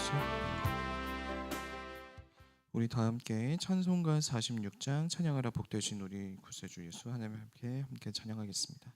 예수. 우리 다 함께 찬송가 46장 찬양하라 복되신 우리 구세주 예수 하나님 함께 찬양하겠습니다.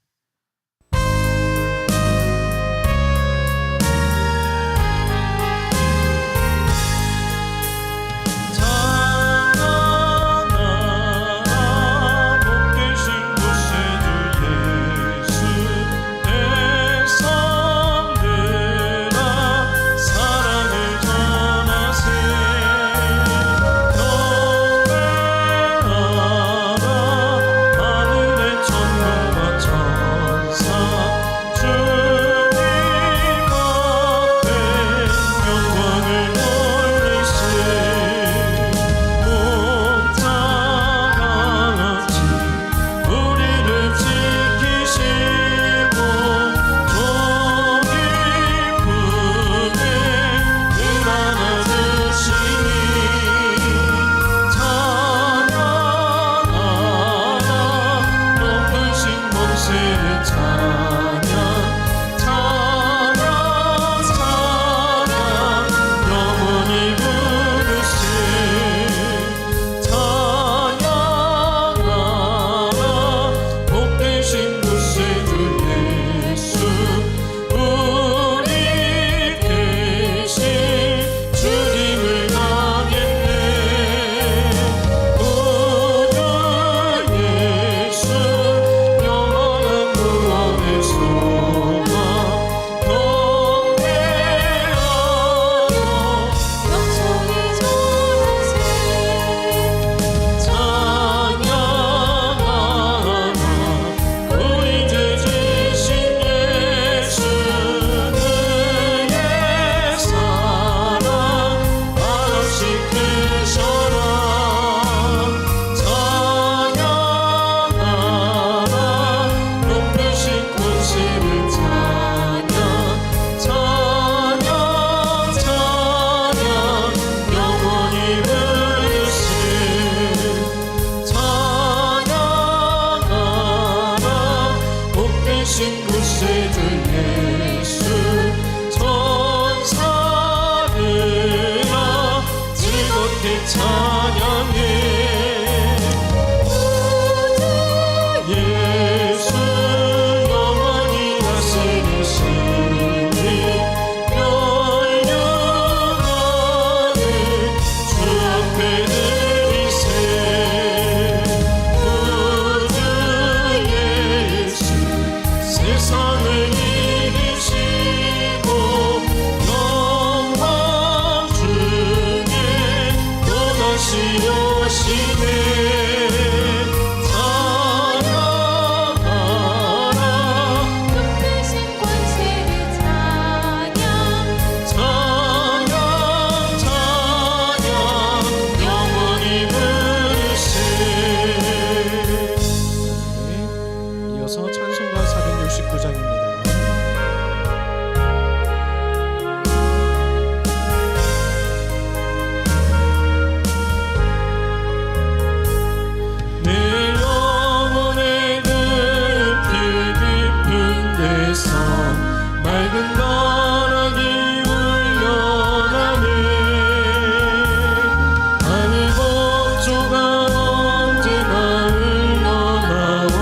언제나 흘러나와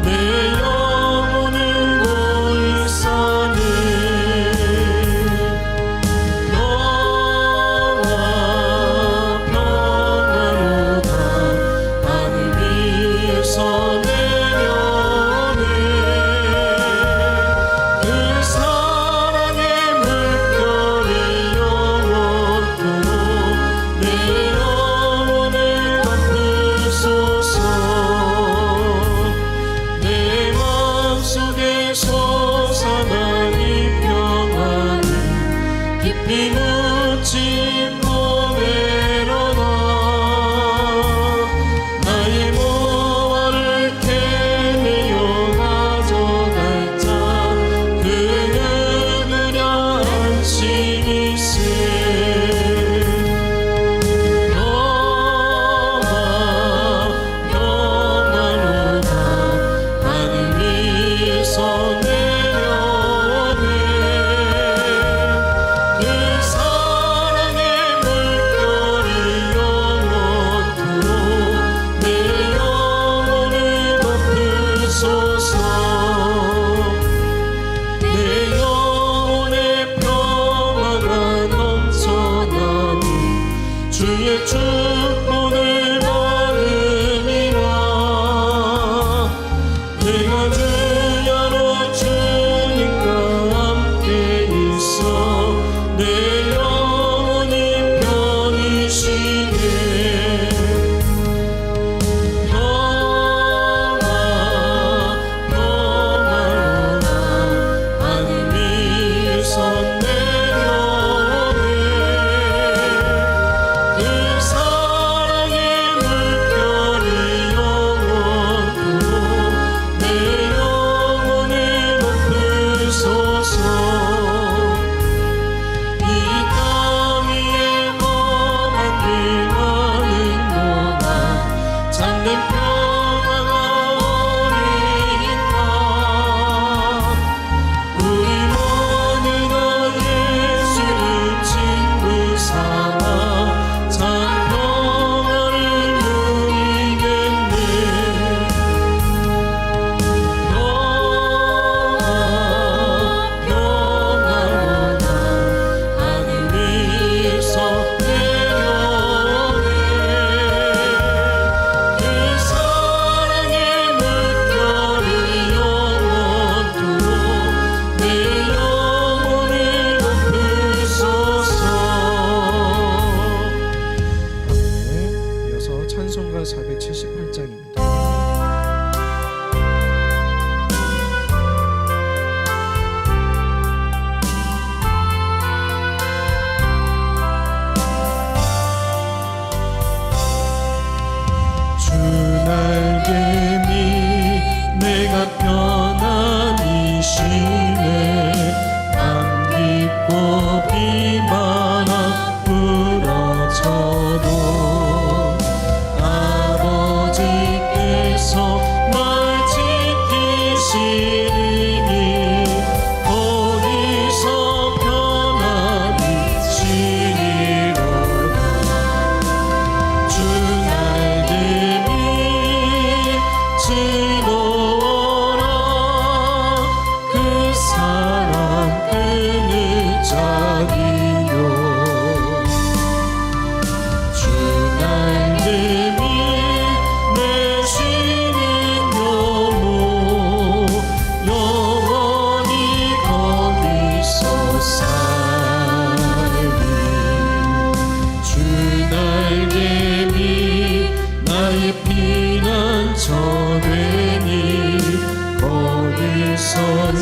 내 영혼을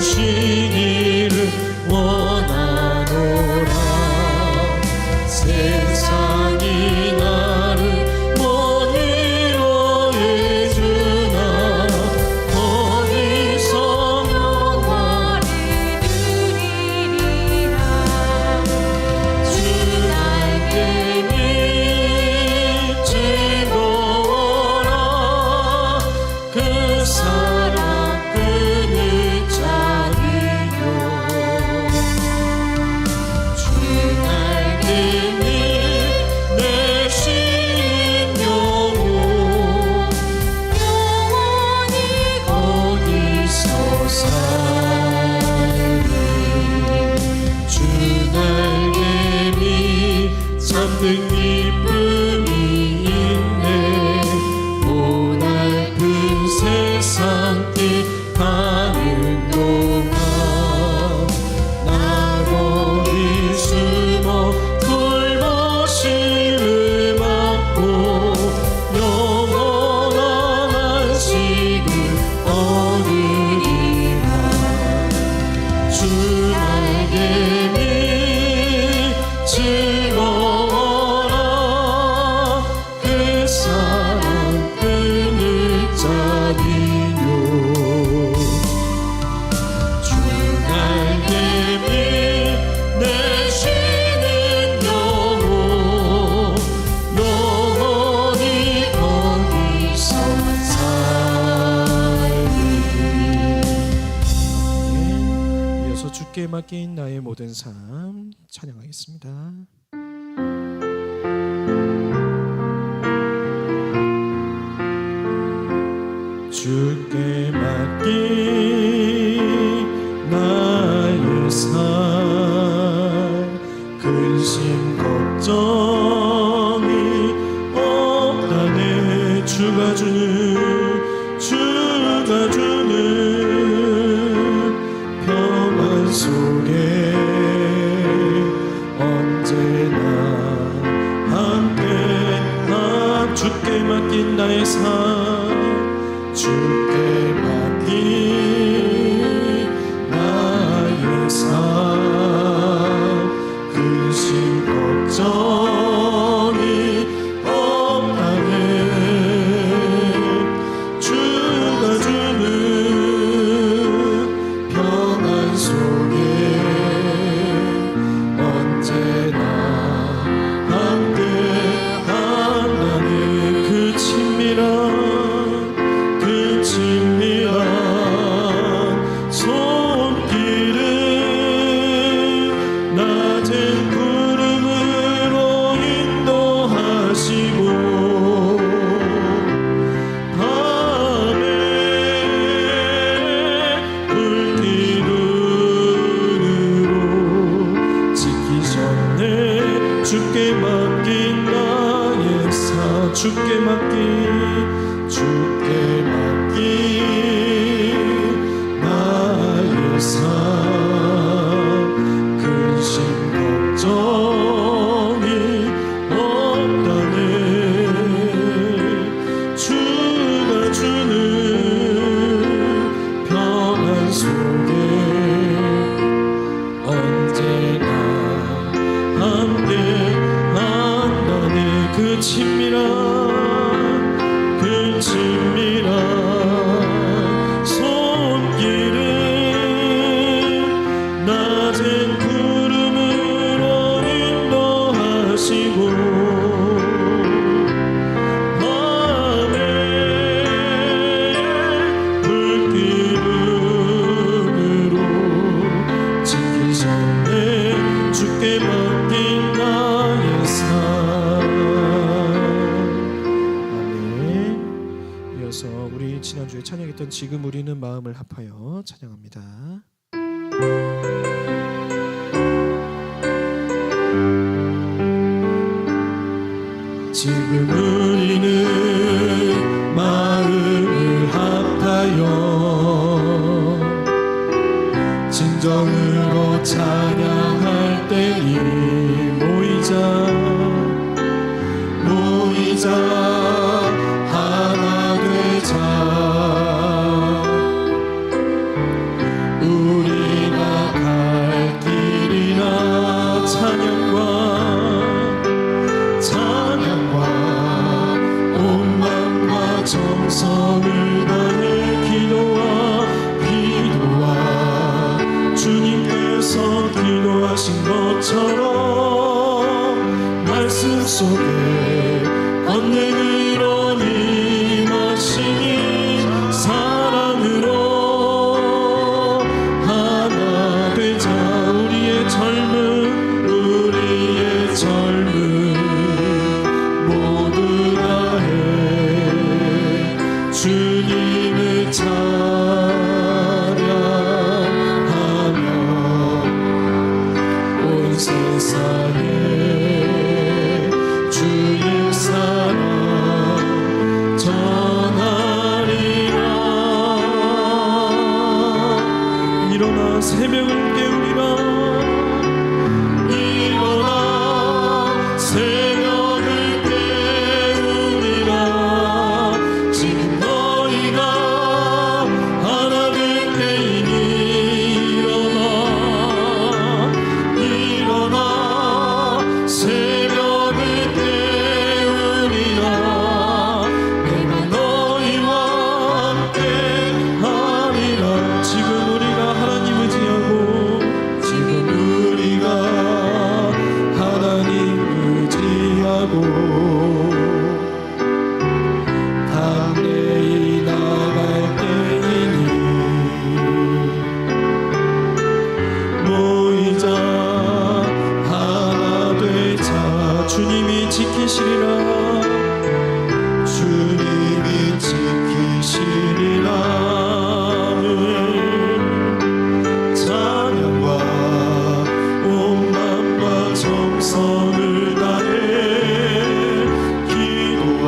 주시기를 원하노라. 세상이 나를 못 위로해주나 거기서 영화를 누리리라. 주 날개니 즐거워라. 그 사랑 끈을 짜리요. 주 날개니 내 신 영혼 영원히 거기서 살리. 주 날개니 잠든 기쁨이 있네. 고달픈 세상 길 가는 동안 나 거기 숨어 불모심을 받고 영원한 안식을 얻으리라. 주 날개니 즐거워라. 그 사랑 끈을 짜리요. 주 날개니 내쉬는 영혼 영원히 거기서 살리. 이어서 주께 맡긴 나의 모든 삶 찬양하겠습니다. 주께 맡긴 나의 삶 근심 걱정이 없다네. 주가 주는 평안 속에 언제나 함께 주께 맡긴 나의 삶 주께 맡긴 나의 삶 근심 걱정이 없다네. 주가 주는 평안 속에 언제나 함께 한다네. 그 친밀한 손길을 낮은 구름으로 인도하시고 밤에 불기둥으로 지키셨네. 주께 맡긴 나의 삶 주께 맡긴 나의 삶 근심 걱정이 없다네. 주가 주는 평안 속에 언제나 함께 한다네. 그 친밀한 손길을 낮은 구름으로 인도하시고 밤에 불기둥으로 지키셨네. 주께 맡긴 나의 삶. 이어서 우리 지난주에 찬양했던 지금 우리는 마음을 합하여 찬양합니다. 지금 우리는 마음을 합하여 진정으로 찬양할 때니 모이자 하나 되자. 새벽을 깨우리라. 일어나 새벽을 깨우리라. 지금 너희가 하나 될 때이니 일어나 새벽을 깨우리라. 내가 너희와 함께 하리라. 지금 우리가 하나님 의지하고 담대히 나갈 때이니 모이자 하나 되자. 주님이 지키시리라. 주님이 지키시리라. 찬양과 온 마음과 정성을 다해 기도와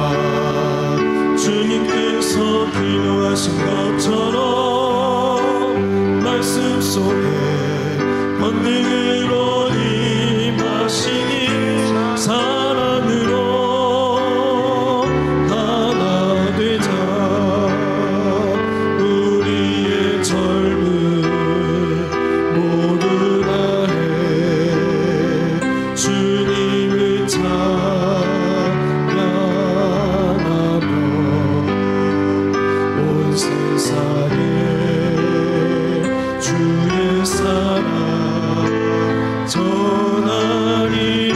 주님께서 기도하신 것처럼 말씀 속에 권능으로 임하시니 사랑으로 하나 되자. 우리의 젊음 모두 다해 주님을 찬양하며 온 세상에 주의 사랑 전하리라.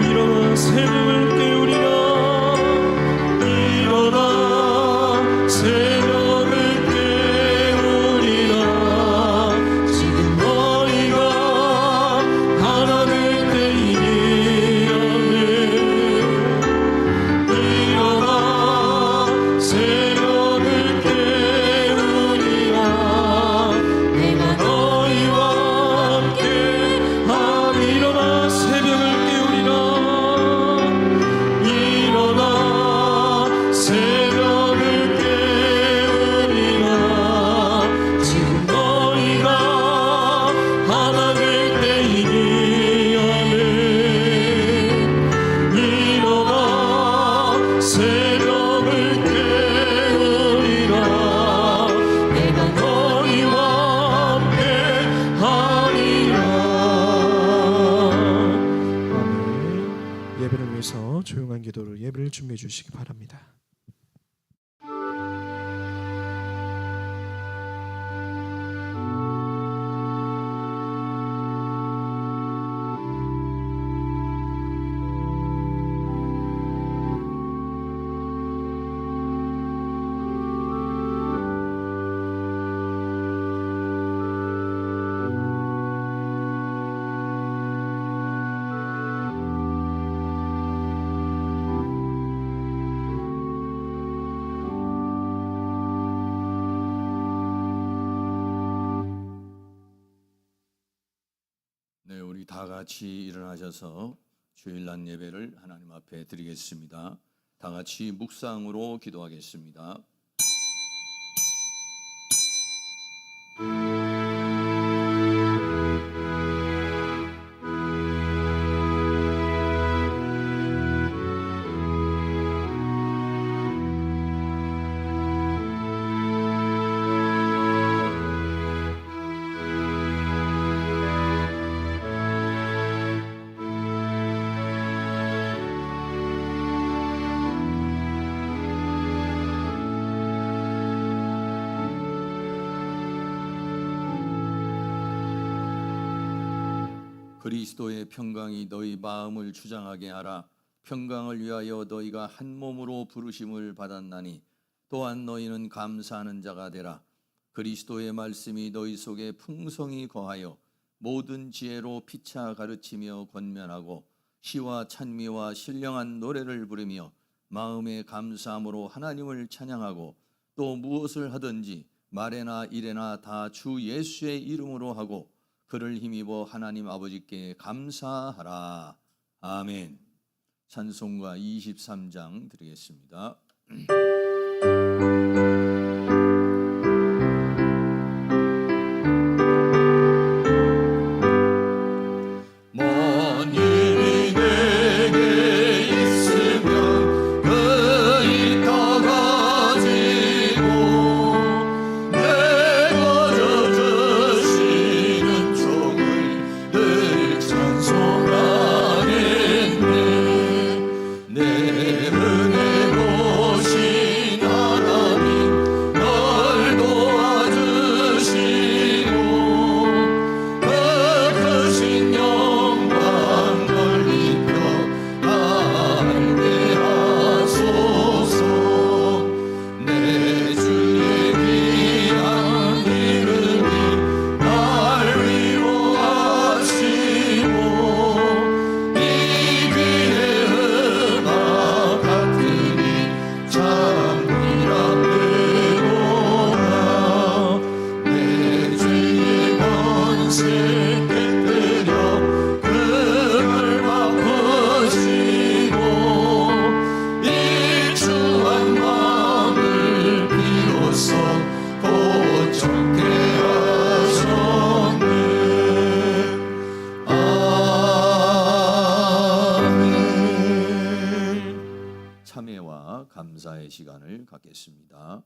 일어나 새벽을 깨우리라. 일어나 새벽을 깨우리라. 지금 너희가 하나 될 때이니 아멘. 일어나 새벽을 깨우리라. 내가 너희와 함께 하리. 일어나 새벽을 깨우리라. 일어나 새벽을 깨우리라. 지금 너희가 하나 될 때이니 아멘. 일어나 새벽을 깨우리라. 내가 너희와 함께 하리라. 아멘. 예배를 위해서 조용한 기도로 예배를 준비해 주시기 바랍니다. 네, 우리 다 같이 일어나셔서 주일날 예배를 하나님 앞에 드리겠습니다. 다 같이 묵상으로 기도하겠습니다. 그리스도의 평강이 너희 마음을 주장하게 하라. 평강을 위하여 너희가 한 몸으로 부르심을 받았나니 또한 너희는 감사하는 자가 되라. 그리스도의 말씀이 너희 속에 풍성히 거하여 모든 지혜로 피차 가르치며 권면하고 시와 찬미와 신령한 노래를 부르며 마음의 감사함으로 하나님을 찬양하고 또 무엇을 하든지 말에나 일에나 다 주 예수의 이름으로 하고 그를 힘입어 하나님 아버지께 감사하라. 아멘. 찬송가 23장 드리겠습니다. 받겠습니다.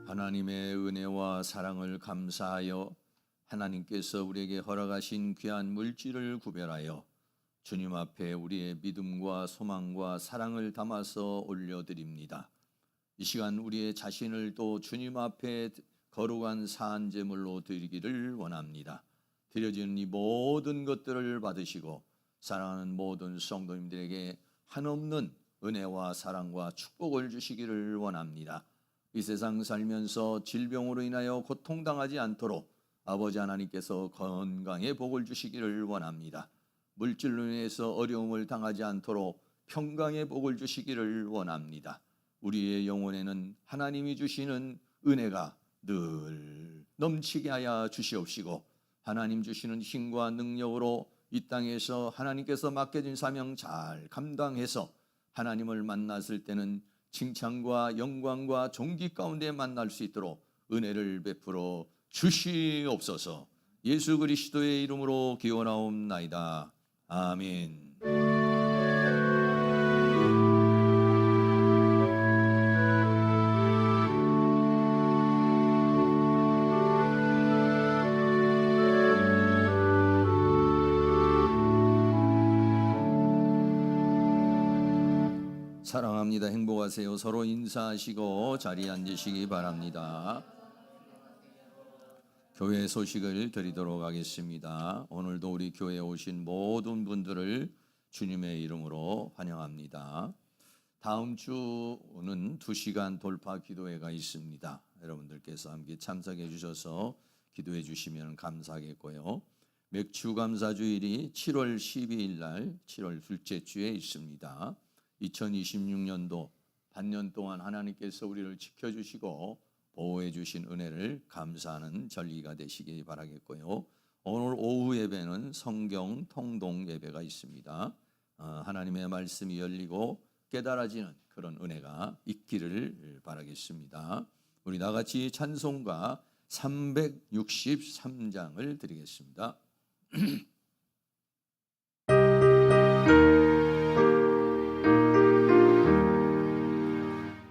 하나님의 은혜와 사랑을 감사하여 하나님께서 우리에게 허락하신 귀한 물질을 구별하여 주님 앞에 우리의 믿음과 소망과 사랑을 담아서 올려드립니다. 이 시간 우리의 자신을 또 주님 앞에 거룩한 사한제물로 드리기를 원합니다. 드려지는 이 모든 것들을 받으시고 사랑하는 모든 성도님들에게 한없는 은혜와 사랑과 축복을 주시기를 원합니다. 이 세상 살면서 질병으로 인하여 고통당하지 않도록 아버지 하나님께서 건강의 복을 주시기를 원합니다. 물질로 인해서 어려움을 당하지 않도록 평강의 복을 주시기를 원합니다. 우리의 영혼에는 하나님이 주시는 은혜가 늘 넘치게 하여 주시옵시고 하나님 주시는 힘과 능력으로 이 땅에서 하나님께서 맡겨진 사명 잘 감당해서 하나님을 만났을 때는 칭찬과 영광과 존귀 가운데 만날 수 있도록 은혜를 베풀어 주시옵소서. 예수 그리스도의 이름으로 기원하옵나이다. 아멘. 사랑합니다. 행복하세요. 서로 인사하시고 자리에 앉으시기 바랍니다. 교회 소식을 드리도록 하겠습니다. 오늘도 우리 교회에 오신 모든 분들을 주님의 이름으로 환영합니다. 다음 주는 2시간 돌파 기도회가 있습니다. 여러분들께서 함께 참석해 주셔서 기도해 주시면 감사하겠고요. 맥주감사주일이 7월 12일 날 7월 둘째 주에 있습니다. 2026년도 반년 동안 하나님께서 우리를 지켜주시고 보호해 주신 은혜를 감사하는 절기가 되시기 바라겠고요. 오늘 오후 예배는 성경 통독 예배가 있습니다. 하나님의 말씀이 열리고 깨달아지는 그런 은혜가 있기를 바라겠습니다. 우리 나같이 찬송가 363장을 드리겠습니다.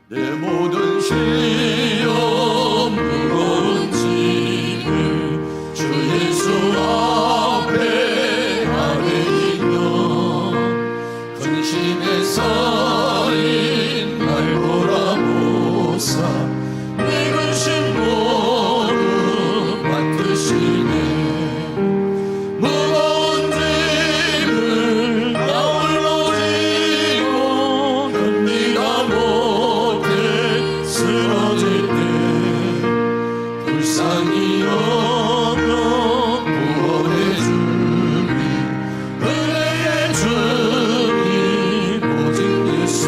내 모든 시험 무거운 짐을 주 예수 앞에 아뢰이며 근심의 살인 날 돌아보사 내 근심 모두 맡으시네 무거운 짐을 나 홀로 지고 견디다 못해 쓰러질 때 불쌍히 여겨 구원해 주니 은혜의 주님 오직 예수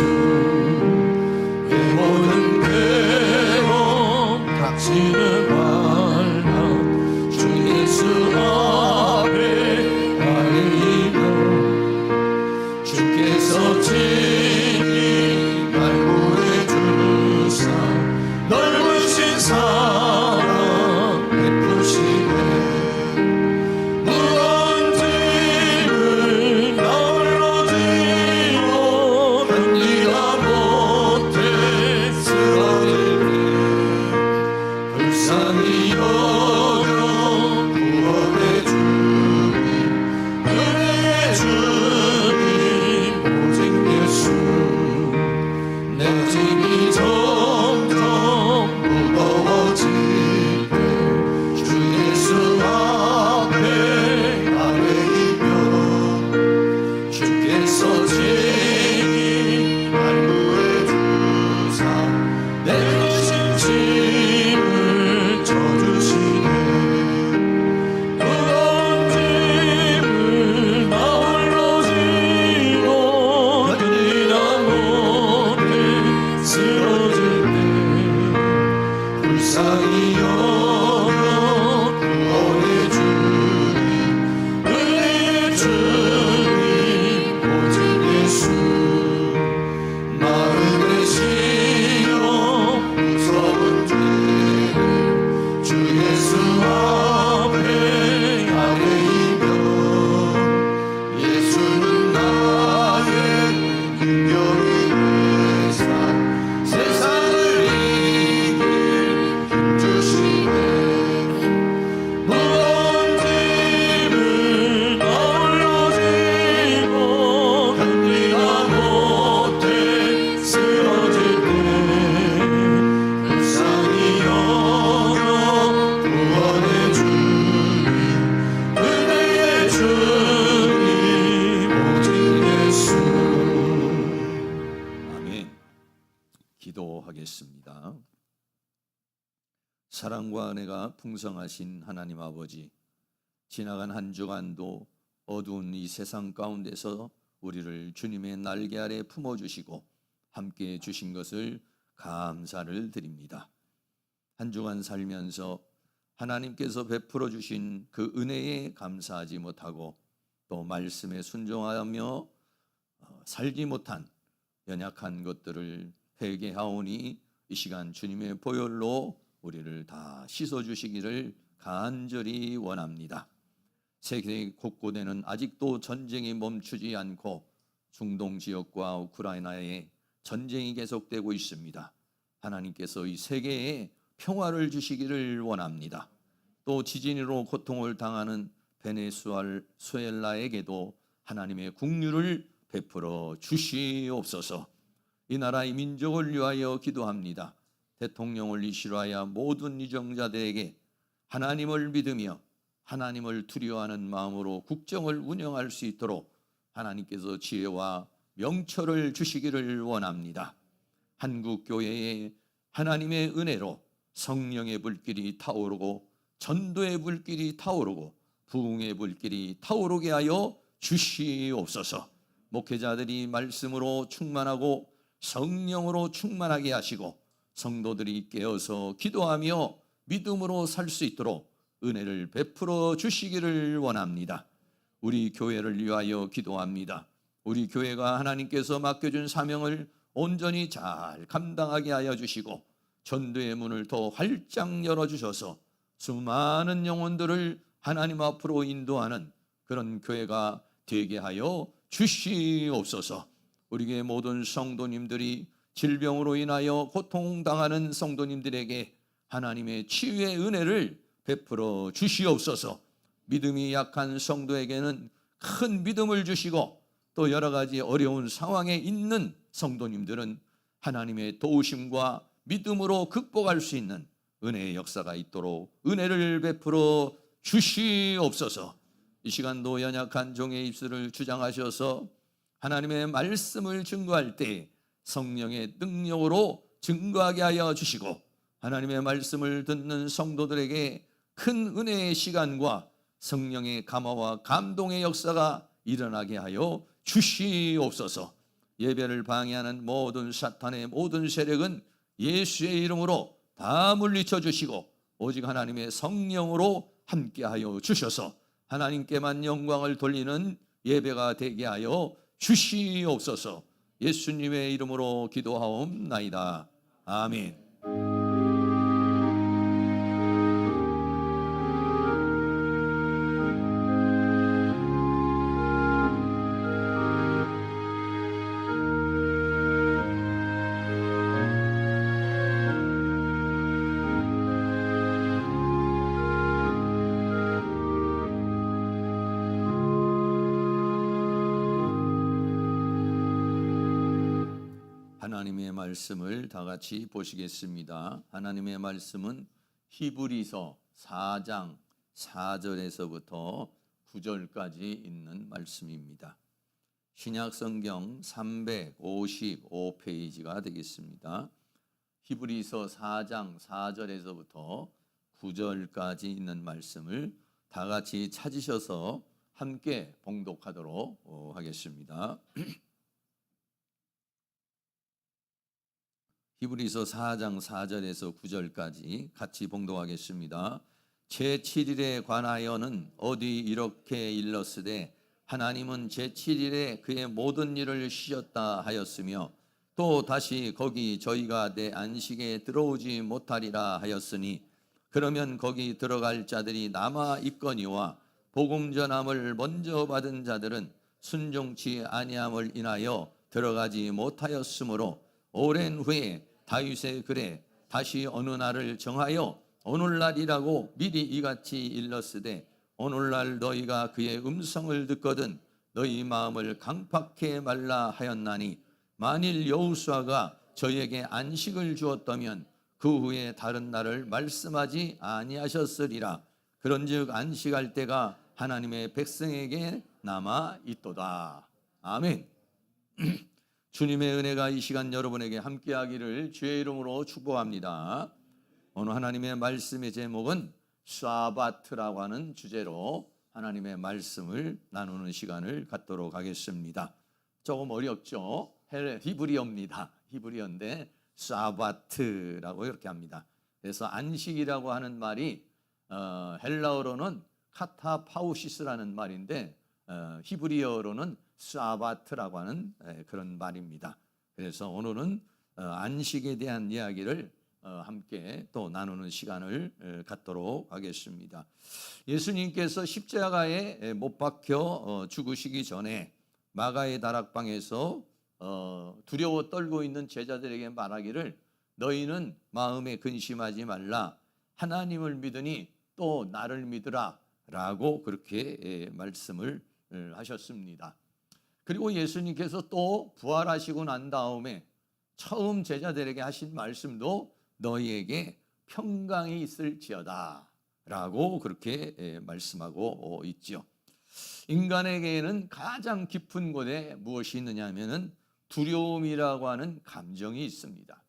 내 모든 괴로움 닥치는 말라 주 예수 앞에 아뢰이며 주께서 친히 날 구해 주사 넓으신 사랑 베푸시네 무거운 짐을 나 홀로 지고 견디다 못해 쓰러질 때 불쌍히 여겨 구원해 주니 은혜의 주님 기도하겠습니다. 사랑과 은혜가 풍성하신 하나님 아버지, 지나간 한 주간도 어두운 이 세상 가운데서 우리를 주님의 날개 아래 품어주시고 함께 주신 것을 감사를 드립니다. 한 주간 살면서 하나님께서 베풀어 주신 그 은혜에 감사하지 못하고 또 말씀에 순종하며 살지 못한 연약한 것들을 회개하오니 이 시간 주님의 보혈로 우리를 다 씻어주시기를 간절히 원합니다. 세계 곳곳에는 아직도 전쟁이 멈추지 않고 중동 지역과 우크라이나에 전쟁이 계속되고 있습니다. 하나님께서 이 세계에 평화를 주시기를 원합니다. 또 지진으로 고통을 당하는 베네수엘라에게도 하나님의 긍휼을 베풀어 주시옵소서. 이 나라의 민족을 위하여 기도합니다. 대통령을 이시로하여 모든 이정자들에게 하나님을 믿으며 하나님을 두려워하는 마음으로 국정을 운영할 수 있도록 하나님께서 지혜와 명철을 주시기를 원합니다. 한국 교회에 하나님의 은혜로 성령의 불길이 타오르고 전도의 불길이 타오르고 부흥의 불길이 타오르게 하여 주시옵소서. 목회자들이 말씀으로 충만하고 성령으로 충만하게 하시고 성도들이 깨어서 기도하며 믿음으로 살 수 있도록 은혜를 베풀어 주시기를 원합니다. 우리 교회를 위하여 기도합니다. 우리 교회가 하나님께서 맡겨준 사명을 온전히 잘 감당하게 하여 주시고 전도의 문을 더 활짝 열어주셔서 수많은 영혼들을 하나님 앞으로 인도하는 그런 교회가 되게 하여 주시옵소서. 우리 교회 모든 성도님들이 질병으로 인하여 고통당하는 성도님들에게 하나님의 치유의 은혜를 베풀어 주시옵소서. 믿음이 약한 성도에게는 큰 믿음을 주시고 또 여러 가지 어려운 상황에 있는 성도님들은 하나님의 도우심과 믿음으로 극복할 수 있는 은혜의 역사가 있도록 은혜를 베풀어 주시옵소서. 이 시간도 연약한 종의 입술을 주장하셔서 하나님의 말씀을 증거할 때 성령의 능력으로 증거하게 하여 주시고 하나님의 말씀을 듣는 성도들에게 큰 은혜의 시간과 성령의 감화와 감동의 역사가 일어나게 하여 주시옵소서. 예배를 방해하는 모든 사탄의 모든 세력은 예수의 이름으로 다 물리쳐 주시고 오직 하나님의 성령으로 함께하여 주셔서 하나님께만 영광을 돌리는 예배가 되게 하여 주시옵소서. 예수님의 이름으로 기도하옵나이다. 아멘. 하나님의 말씀을 다 같이 보시겠습니다. 하나님의 말씀은 히브리서 4장 4절에서부터 9절까지 있는 말씀입니다. 신약성경 355페이지가 되겠습니다. 히브리서 4장 4절에서부터 9절까지 있는 말씀을 다 같이 찾으셔서 함께 봉독하도록 하겠습니다. 히브리서 4장 4절에서 9절까지 같이 봉독하겠습니다. 제7일에 관하여는 어디 이렇게 일렀으되 하나님은 제7일에 그의 모든 일을 쉬었다 하였으며 또 다시 거기 저희가 내 안식에 들어오지 못하리라 하였으니 그러면 거기 들어갈 자들이 남아 있거니와 복음 전함을 먼저 받은 자들은 순종치 아니함을 인하여 들어가지 못하였으므로 오랜 후에 다윗의 글에 다시 어느 날을 정하여 오늘날이라고 미리 이같이 일렀으되 오늘날 너희가 그의 음성을 듣거든 너희 마음을 강팍해 말라 하였나니 만일 여호수아가 저희에게 안식을 주었다면 그 후에 다른 날을 말씀하지 아니하셨으리라. 그런즉 안식할 때가 하나님의 백성에게 남아 있도다. 아멘. 주님의 은혜가 이 시간 여러분에게 함께하기를 주의 이름으로 축복합니다. 오늘 하나님의 말씀의 제목은 사바트라고 하는 주제로 하나님의 말씀을 나누는 시간을 갖도록 하겠습니다. 조금 어렵죠? 히브리어입니다. 히브리어인데 사바트라고 이렇게 합니다. 그래서 안식이라고 하는 말이 헬라어로는 카타파우시스라는 말인데 히브리어로는 사바트라고 하는 그런 말입니다. 그래서 오늘은 안식에 대한 이야기를 함께 또 나누는 시간을 갖도록 하겠습니다. 예수님께서 십자가에 못 박혀 죽으시기 전에 마가의 다락방에서 두려워 떨고 있는 제자들에게 말하기를 너희는 마음에 근심하지 말라 하나님을 믿으니 또 나를 믿으라 라고 그렇게 말씀을 하셨습니다. 그리고 예수님께서 또 부활하시고 난 다음에 처음 제자들에게 하신 말씀도 너희에게 평강이 있을지어다 라고 그렇게 말씀하고 있죠. 인간에게는 가장 깊은 곳에 무엇이 있느냐 하면은 두려움이라고 하는 감정이 있습니다.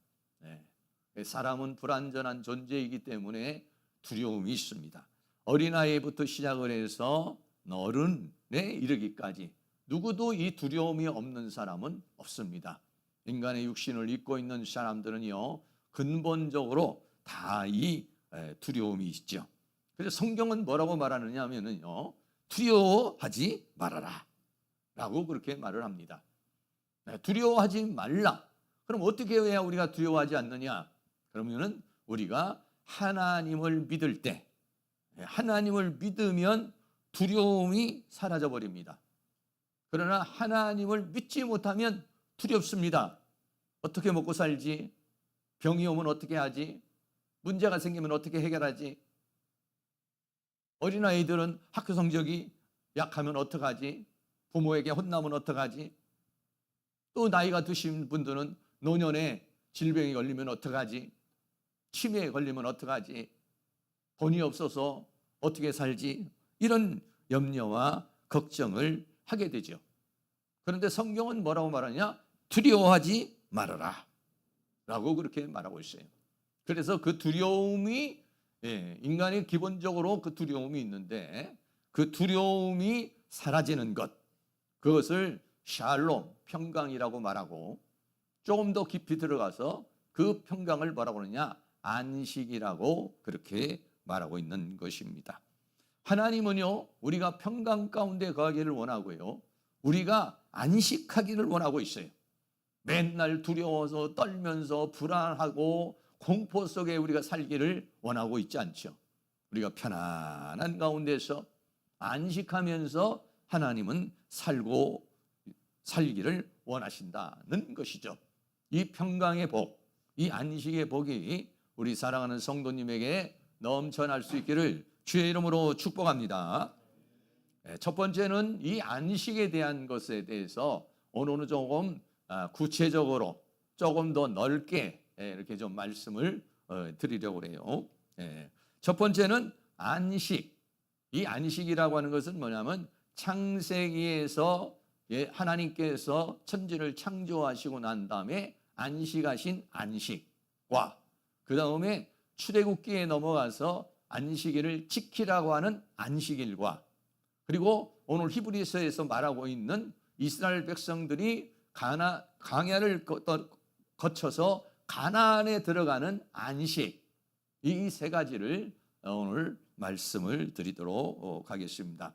사람은 불완전한 존재이기 때문에 두려움이 있습니다. 어린아이부터 시작을 해서 어른에 이르기까지 누구도 이 두려움이 없는 사람은 없습니다. 인간의 육신을 입고 있는 사람들은요 근본적으로 다 이 두려움이 있죠. 그래서 성경은 뭐라고 말하느냐 하면은요 두려워하지 말아라 라고 그렇게 말을 합니다. 두려워하지 말라. 그럼 어떻게 해야 우리가 두려워하지 않느냐? 그러면은 우리가 하나님을 믿을 때, 하나님을 믿으면 두려움이 사라져 버립니다. 그러나 하나님을 믿지 못하면 두렵습니다. 어떻게 먹고 살지? 병이 오면 어떻게 하지? 문제가 생기면 어떻게 해결하지? 어린아이들은 학교 성적이 약하면 어떡하지? 부모에게 혼나면 어떡하지? 또 나이가 드신 분들은 노년에 질병이 걸리면 어떡하지? 치매에 걸리면 어떡하지? 돈이 없어서 어떻게 살지? 이런 염려와 걱정을 하게 되죠. 그런데 성경은 뭐라고 말하냐? 두려워하지 말아라 라고 그렇게 말하고 있어요. 그래서 그 두려움이 인간이 기본적으로 그 두려움이 있는데 그 두려움이 사라지는 것, 그것을 샬롬, 평강이라고 말하고 조금 더 깊이 들어가서 그 평강을 뭐라고 하느냐? 안식이라고 그렇게 말하고 있는 것입니다. 하나님은요 우리가 평강 가운데 거하기를 원하고요 우리가 안식하기를 원하고 있어요. 맨날 두려워서 떨면서 불안하고 공포 속에 우리가 살기를 원하고 있지 않죠. 우리가 편안한 가운데서 안식하면서 하나님은 살기를 원하신다는 것이죠. 이 평강의 복, 이 안식의 복이 우리 사랑하는 성도님에게 넘쳐날 수 있기를 주의 이름으로 축복합니다. 첫 번째는 이 안식에 대한 것에 대해서 오늘은 조금 구체적으로 조금 더 넓게 이렇게 좀 말씀을 드리려고 해요. 첫 번째는 안식. 이 안식이라고 하는 것은 뭐냐면 창세기에서 하나님께서 천지를 창조하시고 난 다음에 안식하신 안식과 그 다음에 출애굽기에 넘어가서 안식일을 지키라고 하는 안식일과 그리고 오늘 히브리서에서 말하고 있는 이스라엘 백성들이 광야를 거쳐서 가나안에 들어가는 안식, 이 세 가지를 오늘 말씀을 드리도록 하겠습니다.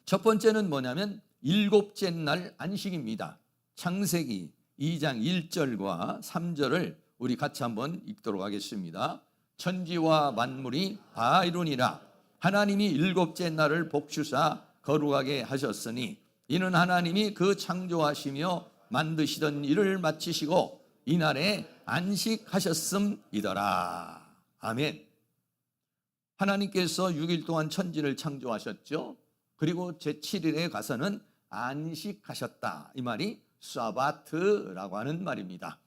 첫 번째는 뭐냐면 일곱째 날 안식입니다. 창세기 2장 1절과 3절을 우리 같이 한번 읽도록 하겠습니다. 천지와 만물이 다 이루니라. 하나님이 일곱째 날을 복주사 거룩하게 하셨으니 이는 하나님이 그 창조하시며 만드시던 일을 마치시고 이날에 안식하셨음이더라. 아멘. 하나님께서 6일 동안 천지를 창조하셨죠. 그리고 제7일에 가서는 안식하셨다. 이 말이 사바트라고 하는 말입니다.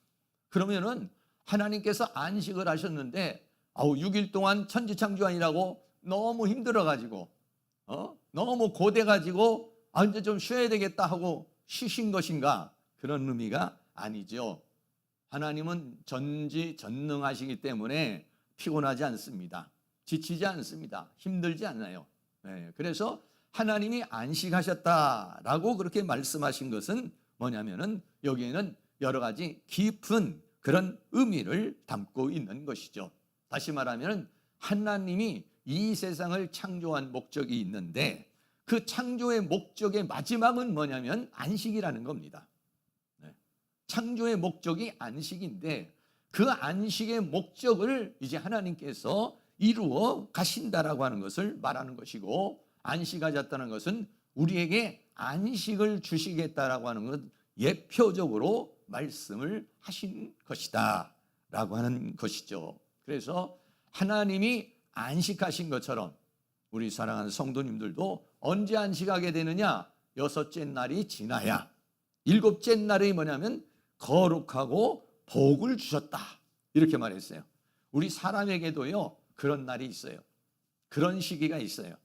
그러면은 하나님께서 안식을 하셨는데 6일 동안 천지 창조하니라고 너무 힘들어가지고 너무 고돼가지고 이제 좀 쉬어야 되겠다 하고 쉬신 것인가? 그런 의미가 아니죠. 하나님은 전지전능하시기 때문에 피곤하지 않습니다. 지치지 않습니다. 힘들지 않아요. 그래서 하나님이 안식하셨다라고 그렇게 말씀하신 것은 뭐냐면은 여기에는 여러 가지 깊은 그런 의미를 담고 있는 것이죠. 다시 말하면 하나님이 이 세상을 창조한 목적이 있는데 그 창조의 목적의 마지막은 뭐냐면 안식이라는 겁니다. 창조의 목적이 안식인데 그 안식의 목적을 이제 하나님께서 이루어 가신다라고 하는 것을 말하는 것이고, 안식하셨다는 것은 우리에게 안식을 주시겠다라고 하는 것 예표적으로 말씀을 하신 것이다 라고 하는 것이죠. 그래서 하나님이 안식하신 것처럼 우리 사랑하는 성도님들도 언제 안식하게 되느냐? 6째 날이 지나야. 7째 날이 뭐냐면 거룩하고 복을 주셨다 이렇게 말했어요. 우리 사람에게도요 그런 날이 있어요. 그런 시기가 있어요.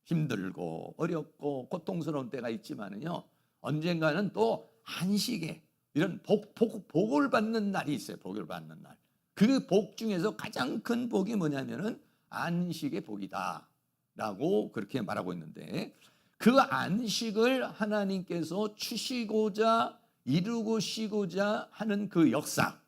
힘들고 어렵고 고통스러운 때가 있지만은요 언젠가는 또 안식에 이런 복을 받는 날이 있어요. 복을 받는 날. 그 복 중에서 가장 큰 복이 뭐냐면은 안식의 복이다 라고 그렇게 말하고 있는데, 그 안식을 하나님께서 주시고자 이루고시고자 하는 그 역사,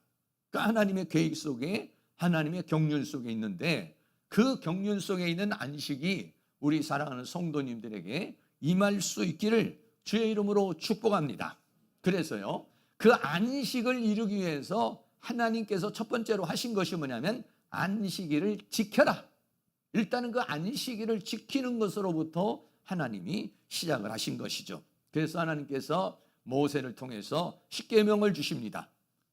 그 하나님의 계획 속에, 하나님의 경륜 속에 있는데, 그 경륜 속에 있는 안식이 우리 사랑하는 성도님들에게 임할 수 있기를 주의 이름으로 축복합니다. 그래서요 그 안식을 이루기 위해서 하나님께서 첫 번째로 하신 것이 뭐냐면 안식일을 지켜라. 일단은 그 안식일을 지키는 것으로부터 하나님이 시작을 하신 것이죠. 그래서 하나님께서 모세를 통해서 십계명을 주십니다.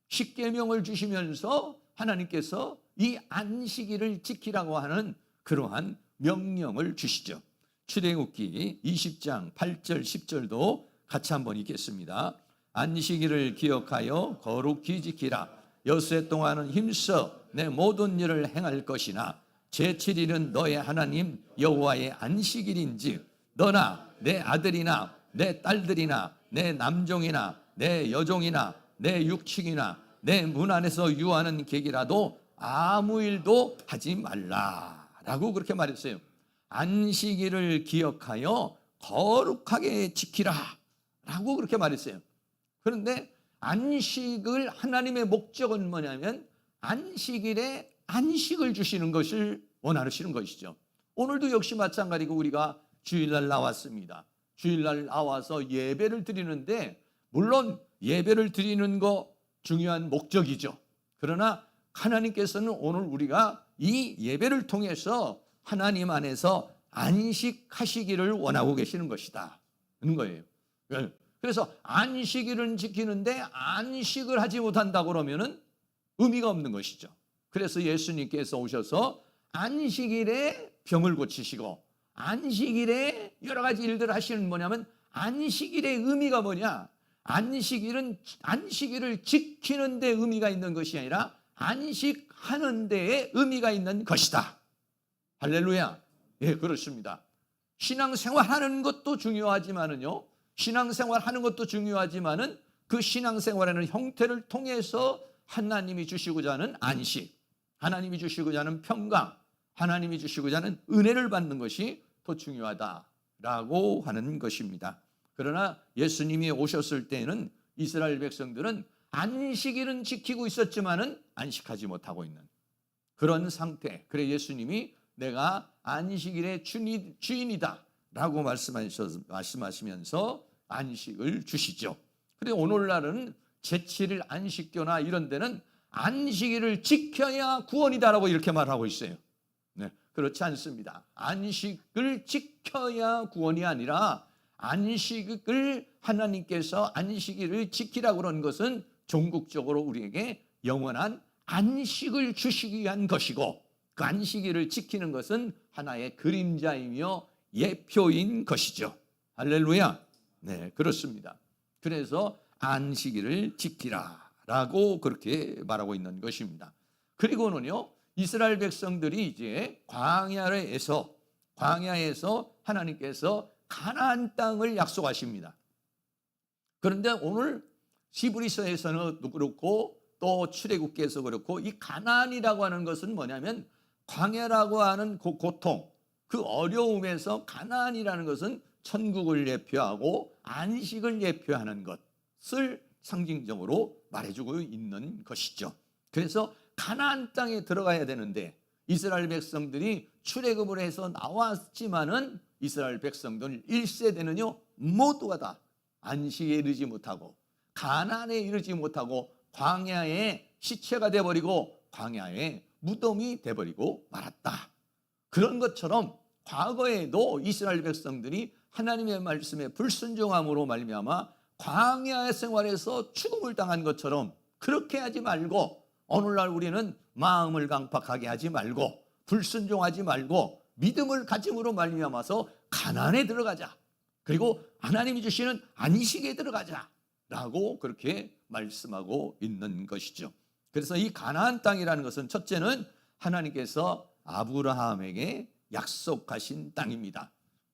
십계명을 주시면서 하나님께서 이 안식일을 지키라고 하는 그러한 명령을 주시죠. 출애굽기 20장 8절 10절도 같이 한번 읽겠습니다. 안식일을 기억하여 거룩히 지키라. 여섯 동안은 힘써 내 모든 일을 행할 것이나 제7일은 너의 하나님 여호와의 안식일인즉 너나 내 아들이나 내 딸들이나 내 남종이나 내 여종이나 내 육축이나 내 문 안에서 유하는 객이라도 아무 일도 하지 말라라고 그렇게 말했어요. 안식일을 기억하여 거룩하게 지키라라고 그렇게 말했어요. 그런데 안식을 하나님의 목적은 뭐냐면 안식일에 안식을 주시는 것을 원하시는 것이죠. 오늘도 역시 마찬가지고 우리가 주일날 나왔습니다. 주일날 나와서 예배를 드리는데 물론 예배를 드리는 거 중요한 목적이죠. 그러나 하나님께서는 오늘 우리가 이 예배를 통해서 하나님 안에서 안식하시기를 원하고 계시는 것이다 하는 거예요. 그래서 안식일을 지키는데 안식을 하지 못한다 그러면은 의미가 없는 것이죠. 그래서 예수님께서 오셔서 안식일에 병을 고치시고 안식일에 여러 가지 일들을 하시는 뭐냐면 안식일의 의미가 뭐냐? 안식일을 지키는 데 의미가 있는 것이 아니라 안식하는 데에 의미가 있는 것이다. 할렐루야. 예, 그렇습니다. 신앙생활 하는 것도 중요하지만은요. 신앙생활 하는 것도 중요하지만은 그 신앙생활하는 형태를 통해서 하나님이 주시고자 하는 안식, 하나님이 주시고자 하는 평강, 하나님이 주시고자 하는 은혜를 받는 것이 더 중요하다라고 하는 것입니다. 그러나 예수님이 오셨을 때에는 이스라엘 백성들은 안식일은 지키고 있었지만은 안식하지 못하고 있는 그런 상태. 그래 예수님이 내가 안식일의 주인이다 라고 말씀하시면서 안식을 주시죠. 그런데 오늘날은 제7일 안식교나 이런 데는 안식일을 지켜야 구원이다라고 이렇게 말하고 있어요. 네, 그렇지 않습니다. 안식을 지켜야 구원이 아니라 안식을 하나님께서 안식일을 지키라고 그런 것은 종국적으로 우리에게 영원한 안식을 주시기 위한 것이고 그 안식일을 지키는 것은 하나의 그림자이며 예표인 것이죠. 할렐루야. 네, 그렇습니다. 그래서 안식일을 지키라라고 그렇게 말하고 있는 것입니다. 그리고는요, 이스라엘 백성들이 이제 광야에서 하나님께서 가나안 땅을 약속하십니다. 그런데 오늘 히브리서에서는 그렇고 또 출애굽기에서 그렇고 이 가나안이라고 하는 것은 뭐냐면 광야라고 하는 그 고통, 그 어려움에서 가나안이라는 것은 천국을 예표하고 안식을 예표하는 것을 상징적으로 말해주고 있는 것이죠. 그래서 가나안 땅에 들어가야 되는데 이스라엘 백성들이 출애굽을 해서 나왔지만은 이스라엘 백성들 1세대는요 모두가 다 안식에 이르지 못하고 가나안에 이르지 못하고 광야의 시체가 돼버리고 광야의 무덤이 돼버리고 말았다. 그런 것처럼 과거에도 이스라엘 백성들이 하나님의 말씀에 불순종함으로 말미암아 광야의 생활에서 죽음을 당한 것처럼 그렇게 하지 말고 오늘날 우리는 마음을 강팍하게 하지 말고 불순종하지 말고 믿음을 가짐으로 말미암아서 가나안에 들어가자. 그리고 하나님이 주시는 안식에 들어가자라고 그렇게 말씀하고 있는 것이죠. 그래서 이 가나안 땅이라는 것은 첫째는 하나님께서 아브라함에게 약속하신 땅입니다.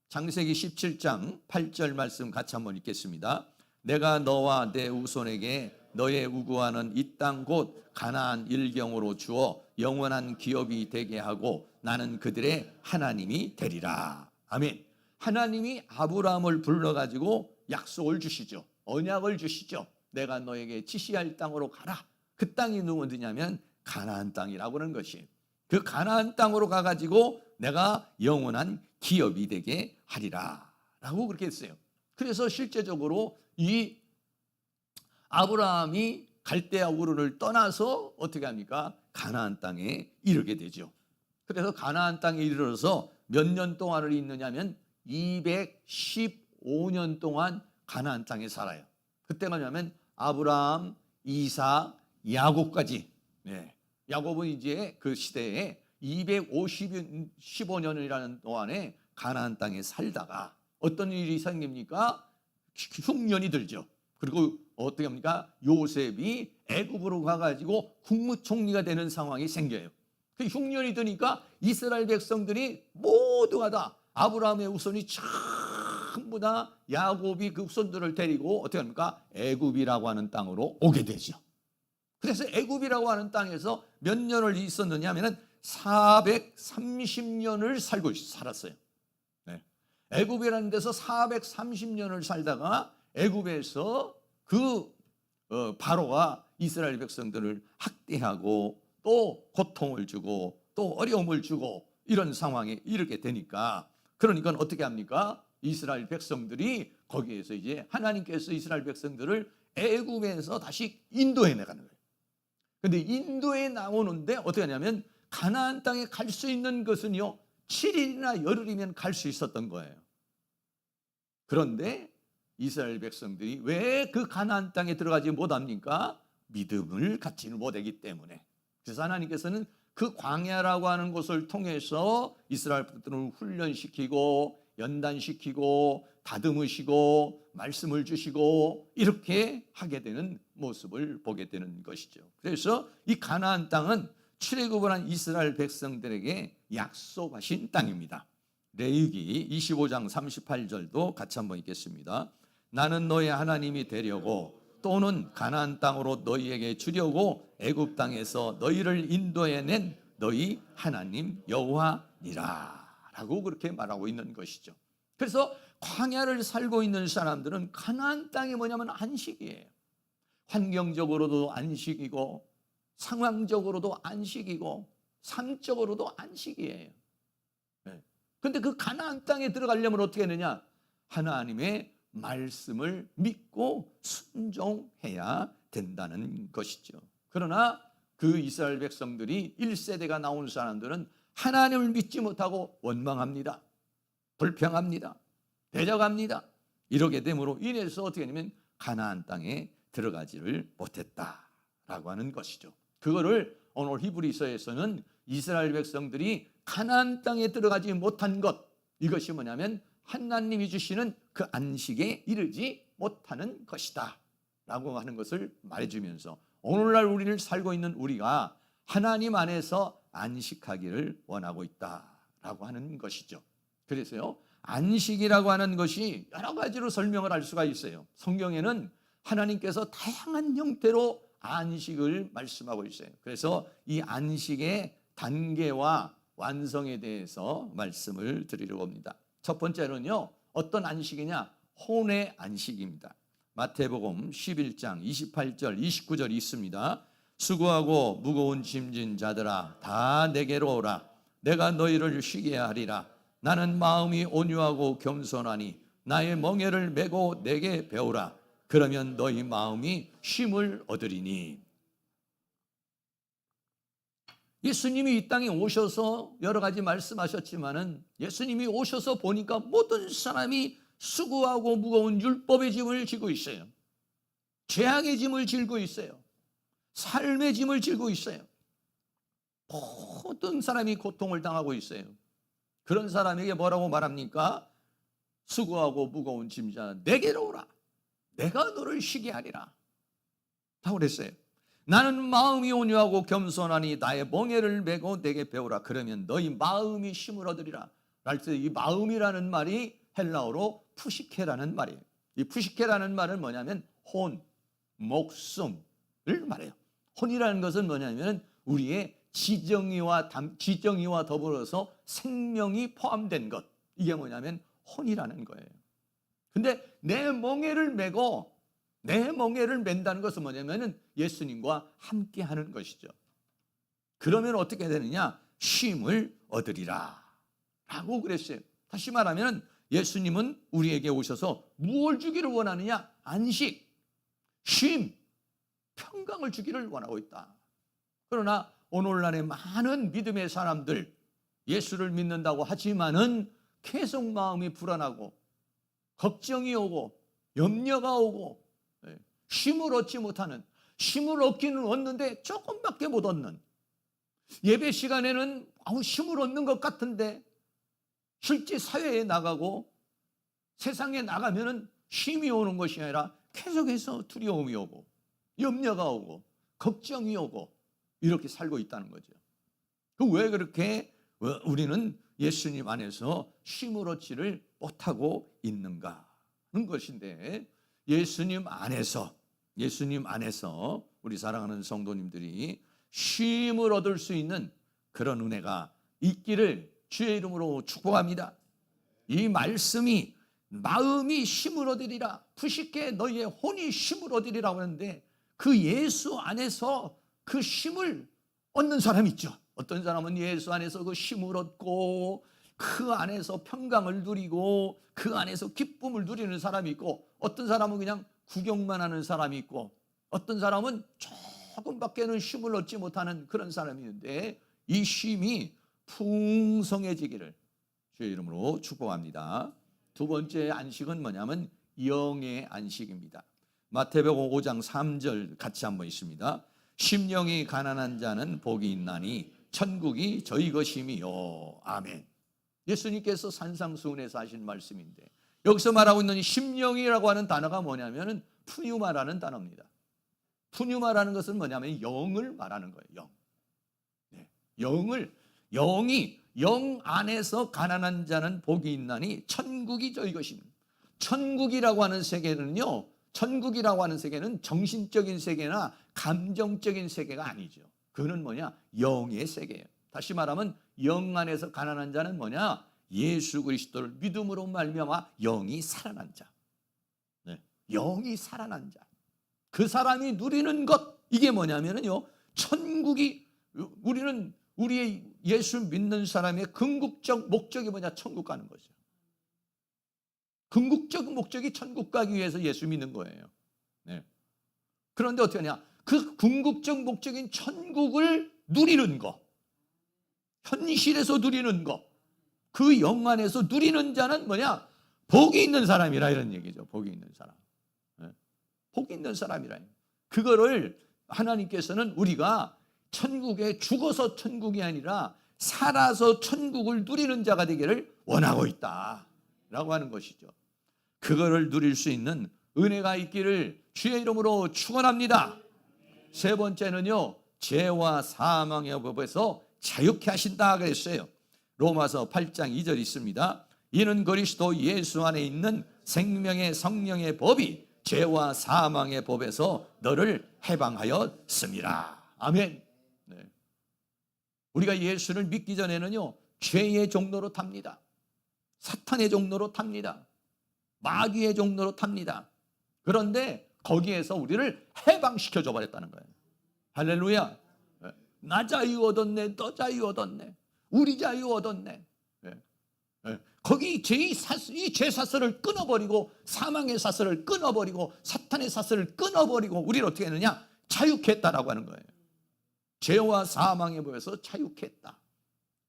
창세기 17장 8절 말씀 같이 한번 읽겠습니다. 내가 너와 내 후손에게 너의 우구하는 이 땅 곧 가나안 일경으로 주어 영원한 기업이 되게 하고 나는 그들의 하나님이 되리라. 아멘. 하나님이 아브라함을 불러가지고 약속을 주시죠. 언약을 주시죠. 내가 너에게 지시할 땅으로 가라. 그 땅이 누구냐면 가나안 땅이라고 하는 것이. 그 가나안 땅으로 가가지고 내가 영원한 기업이 되게 하리라 라고 그렇게 했어요. 그래서 실제적으로 이 아브라함이 갈대아 우르를 떠나서 어떻게 합니까? 가나안 땅에 이르게 되죠. 그래서 가나안 땅에 이르러서 몇 년 동안을 있느냐면 215년 동안 가나안 땅에 살아요. 그때가 뭐냐면 아브라함, 이삭, 야곱까지. 네. 야곱은 이제 그 시대에 215년이라는 동안에 가나안 땅에 살다가 어떤 일이 생깁니까? 흉년이 들죠. 그리고 어떻게 합니까? 요셉이 애굽으로 가가지고 국무총리가 되는 상황이 생겨요. 그 흉년이 드니까 이스라엘 백성들이 모두가 다 아브라함의 후손이 전부 다 야곱이 그 후손들을 데리고 어떻게 합니까? 애굽이라고 하는 땅으로 오게 되죠. 그래서 애굽이라고 하는 땅에서 몇 년을 있었느냐 하면은 430년을 살았어요. 네. 애굽이라는 데서 430년을 살다가 애굽에서 그 바로가 이스라엘 백성들을 학대하고 또 고통을 주고 또 어려움을 주고 이런 상황에 이르게 되니까 그러니까 어떻게 합니까? 이스라엘 백성들이 거기에서 이제 하나님께서 이스라엘 백성들을 애굽에서 다시 인도해 나가는 거예요. 근데 인도에 나오는데 어떻게 하냐면 가나안 땅에 갈 수 있는 것은요 7일이나 열흘이면 갈 수 있었던 거예요. 그런데 이스라엘 백성들이 왜 그 가나안 땅에 들어가지 못합니까? 믿음을 갖지는 못하기 때문에. 그래서 하나님께서는 그 광야라고 하는 곳을 통해서 이스라엘 백성들을 훈련시키고 연단시키고 다듬으시고 말씀을 주시고 이렇게 하게 되는 모습을 보게 되는 것이죠. 그래서 이 가나안 땅은 출애굽을 한 이스라엘 백성들에게 약속하신 땅입니다. 레위기 25장 38절도 같이 한번 읽겠습니다. 나는 너의 하나님이 되려고 또는 가나안 땅으로 너희에게 주려고 애굽 땅에서 너희를 인도해낸 너희 하나님 여호와니라 라고 그렇게 말하고 있는 것이죠. 그래서 광야를 살고 있는 사람들은 가나안 땅이 뭐냐면 안식이에요. 환경적으로도 안식이고 상황적으로도 안식이고 삶적으로도 안식이에요. 그런데 그 가나안 땅에 들어가려면 어떻게 하느냐? 하나님의 말씀을 믿고 순종해야 된다는 것이죠. 그러나 그 이스라엘 백성들이 1세대가 나온 사람들은 하나님을 믿지 못하고 원망합니다. 불평합니다. 대적합니다. 이러게 됨으로 인해서 어떻게 하냐면 가나안 땅에 들어가지를 못했다라고 하는 것이죠. 그거를 오늘 히브리서에서는 이스라엘 백성들이 가나안 땅에 들어가지 못한 것, 이것이 뭐냐면 하나님이 주시는 그 안식에 이르지 못하는 것이다 라고 하는 것을 말해주면서 오늘날 우리를 살고 있는 우리가 하나님 안에서 안식하기를 원하고 있다라고 하는 것이죠. 그래서요 안식이라고 하는 것이 여러 가지로 설명을 할 수가 있어요. 성경에는 하나님께서 다양한 형태로 안식을 말씀하고 있어요. 그래서 이 안식의 단계와 완성에 대해서 말씀을 드리려고 합니다. 첫 번째는요, 어떤 안식이냐? 혼의 안식입니다. 마태복음 11장 28절 29절 있습니다. 수고하고 무거운 짐진 자들아 다 내게로 오라. 내가 너희를 쉬게 하리라. 나는 마음이 온유하고 겸손하니 나의 멍에를 메고 내게 배우라. 그러면 너희 마음이 쉼을 얻으리니. 예수님이 이 땅에 오셔서 여러 가지 말씀하셨지만은 예수님이 오셔서 보니까 모든 사람이 수고하고 무거운 율법의 짐을 지고 있어요. 죄악의 짐을 지고 있어요. 삶의 짐을 지고 있어요. 모든 사람이 고통을 당하고 있어요. 그런 사람에게 뭐라고 말합니까? 수고하고 무거운 짐자 내게로 오라. 내가 너를 쉬게 하리라. 라고 그랬어요. 나는 마음이 온유하고 겸손하니 나의 멍에를 메고 내게 배우라. 그러면 너희 마음이 쉼을 얻으리라. 할 때 이 마음이라는 말이 헬라어로 푸시케라는 말이에요. 이 푸시케라는 말은 뭐냐면 혼, 목숨을 말해요. 혼이라는 것은 뭐냐면 우리의 지정의와 더불어서 생명이 포함된 것. 이게 뭐냐면 혼이라는 거예요. 근데 내 멍에를 메고 내 멍에를 맨다는 것은 뭐냐면 예수님과 함께 하는 것이죠. 그러면 어떻게 되느냐? 쉼을 얻으리라 라고 그랬어요. 다시 말하면 예수님은 우리에게 오셔서 무엇을 주기를 원하느냐? 안식, 쉼, 평강을 주기를 원하고 있다. 그러나 오늘날의 많은 믿음의 사람들, 예수를 믿는다고 하지만은 계속 마음이 불안하고 걱정이 오고 염려가 오고 쉼을 얻지 못하는, 쉼을 얻기는 얻는데 조금밖에 못 얻는, 예배 시간에는 쉼을 얻는 것 같은데 실제 사회에 나가고 세상에 나가면은 쉼이 오는 것이 아니라 계속해서 두려움이 오고 염려가 오고 걱정이 오고 이렇게 살고 있다는 거죠. 왜 그렇게 우리는 예수님 안에서 쉼을 얻지를 못하고 있는가 하는 것인데, 예수님 안에서 우리 사랑하는 성도님들이 쉼을 얻을 수 있는 그런 은혜가 있기를 주의 이름으로 축복합니다. 이 말씀이 마음이 쉼을 얻으리라, 푸시케 너희의 혼이 쉼을 얻으리라고 하는데 그 예수 안에서 그 쉼을 얻는 사람이 있죠. 어떤 사람은 예수 안에서 그 쉼을 얻고 그 안에서 평강을 누리고 그 안에서 기쁨을 누리는 사람이 있고, 어떤 사람은 그냥 구경만 하는 사람이 있고, 어떤 사람은 조금밖에는 쉼을 얻지 못하는 그런 사람이 있는데 이 쉼이 풍성해지기를 주의 이름으로 축복합니다. 두 번째 안식은 뭐냐면 영의 안식입니다. 마태복음 5장 3절 같이 한번 있습니다. 심령이 가난한 자는 복이 있나니 천국이 저희 것임이요. 아멘. 예수님께서 산상수훈에서 하신 말씀인데 여기서 말하고 있는 심령이라고 하는 단어가 뭐냐면 푸뉴마라는 단어입니다. 푸뉴마라는 것은 뭐냐면 영을 말하는 거예요. 영. 네. 영 안에서 가난한 자는 복이 있나니 천국이 저희 것입니다. 천국이라고 하는 세계는요, 천국이라고 하는 세계는 정신적인 세계나 감정적인 세계가 아니죠. 그거는 뭐냐? 영의 세계예요. 다시 말하면 영 안에서 가난한 자는 뭐냐? 예수 그리스도를 믿음으로 말미암아 영이 살아난 자. 네. 영이 살아난 자. 그 사람이 누리는 것, 이게 뭐냐면요, 천국이, 우리는 우리의 예수 믿는 사람의 궁극적 목적이 뭐냐? 천국 가는 거죠. 궁극적 목적이 천국 가기 위해서 예수 믿는 거예요. 네. 그런데 어떻게 하냐? 그 궁극적 목적인 천국을 누리는 거, 현실에서 누리는 거, 그 영 안에서 누리는 자는 뭐냐? 복이 있는 사람이라 이런 얘기죠. 복이 있는 사람. 네. 복이 있는 사람이라. 그거를 하나님께서는 우리가 천국에 죽어서 천국이 아니라 살아서 천국을 누리는 자가 되기를 원하고 있다라고 하는 것이죠. 그거를 누릴 수 있는 은혜가 있기를 주의 이름으로 축원합니다. 세 번째는요, 죄와 사망의 법에서 자유케 하신다 그랬어요. 로마서 8장 2절 있습니다. 이는 그리스도 예수 안에 있는 생명의 성령의 법이 죄와 사망의 법에서 너를 해방하였습니다. 아멘. 네. 우리가 예수를 믿기 전에는요, 죄의 종로로 탑니다. 사탄의 종로로 탑니다. 마귀의 종로로 탑니다. 그런데 거기에서 우리를 해방시켜 줘 버렸다는 거예요. 할렐루야. 나 자유 얻었네, 너 자유 얻었네, 우리 자유 얻었네. 거기 이 죄 사슬을 끊어버리고, 사망의 사슬을 끊어버리고, 사탄의 사슬을 끊어버리고 우리를 어떻게 했느냐? 자유케 했다라고 하는 거예요. 죄와 사망에 보여서 자유케 했다.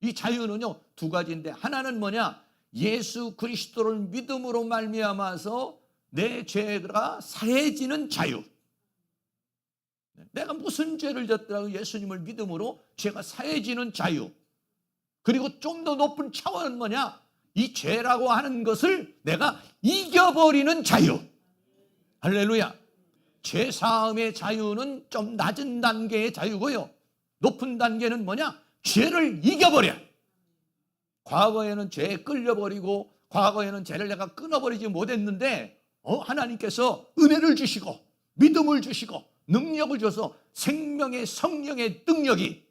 이 자유는요, 두 가지인데, 하나는 뭐냐? 예수 그리스도를 믿음으로 말미암아서 내 죄가 사해지는 자유. 내가 무슨 죄를 졌더라도 예수님을 믿음으로 죄가 사해지는 자유. 그리고 좀 더 높은 차원은 뭐냐? 이 죄라고 하는 것을 내가 이겨버리는 자유. 할렐루야. 죄 사함의 자유는 좀 낮은 단계의 자유고요, 높은 단계는 뭐냐? 죄를 이겨버려. 과거에는 죄에 끌려버리고, 과거에는 죄를 내가 끊어버리지 못했는데 하나님께서 은혜를 주시고 믿음을 주시고 능력을 줘서 생명의 성령의 능력이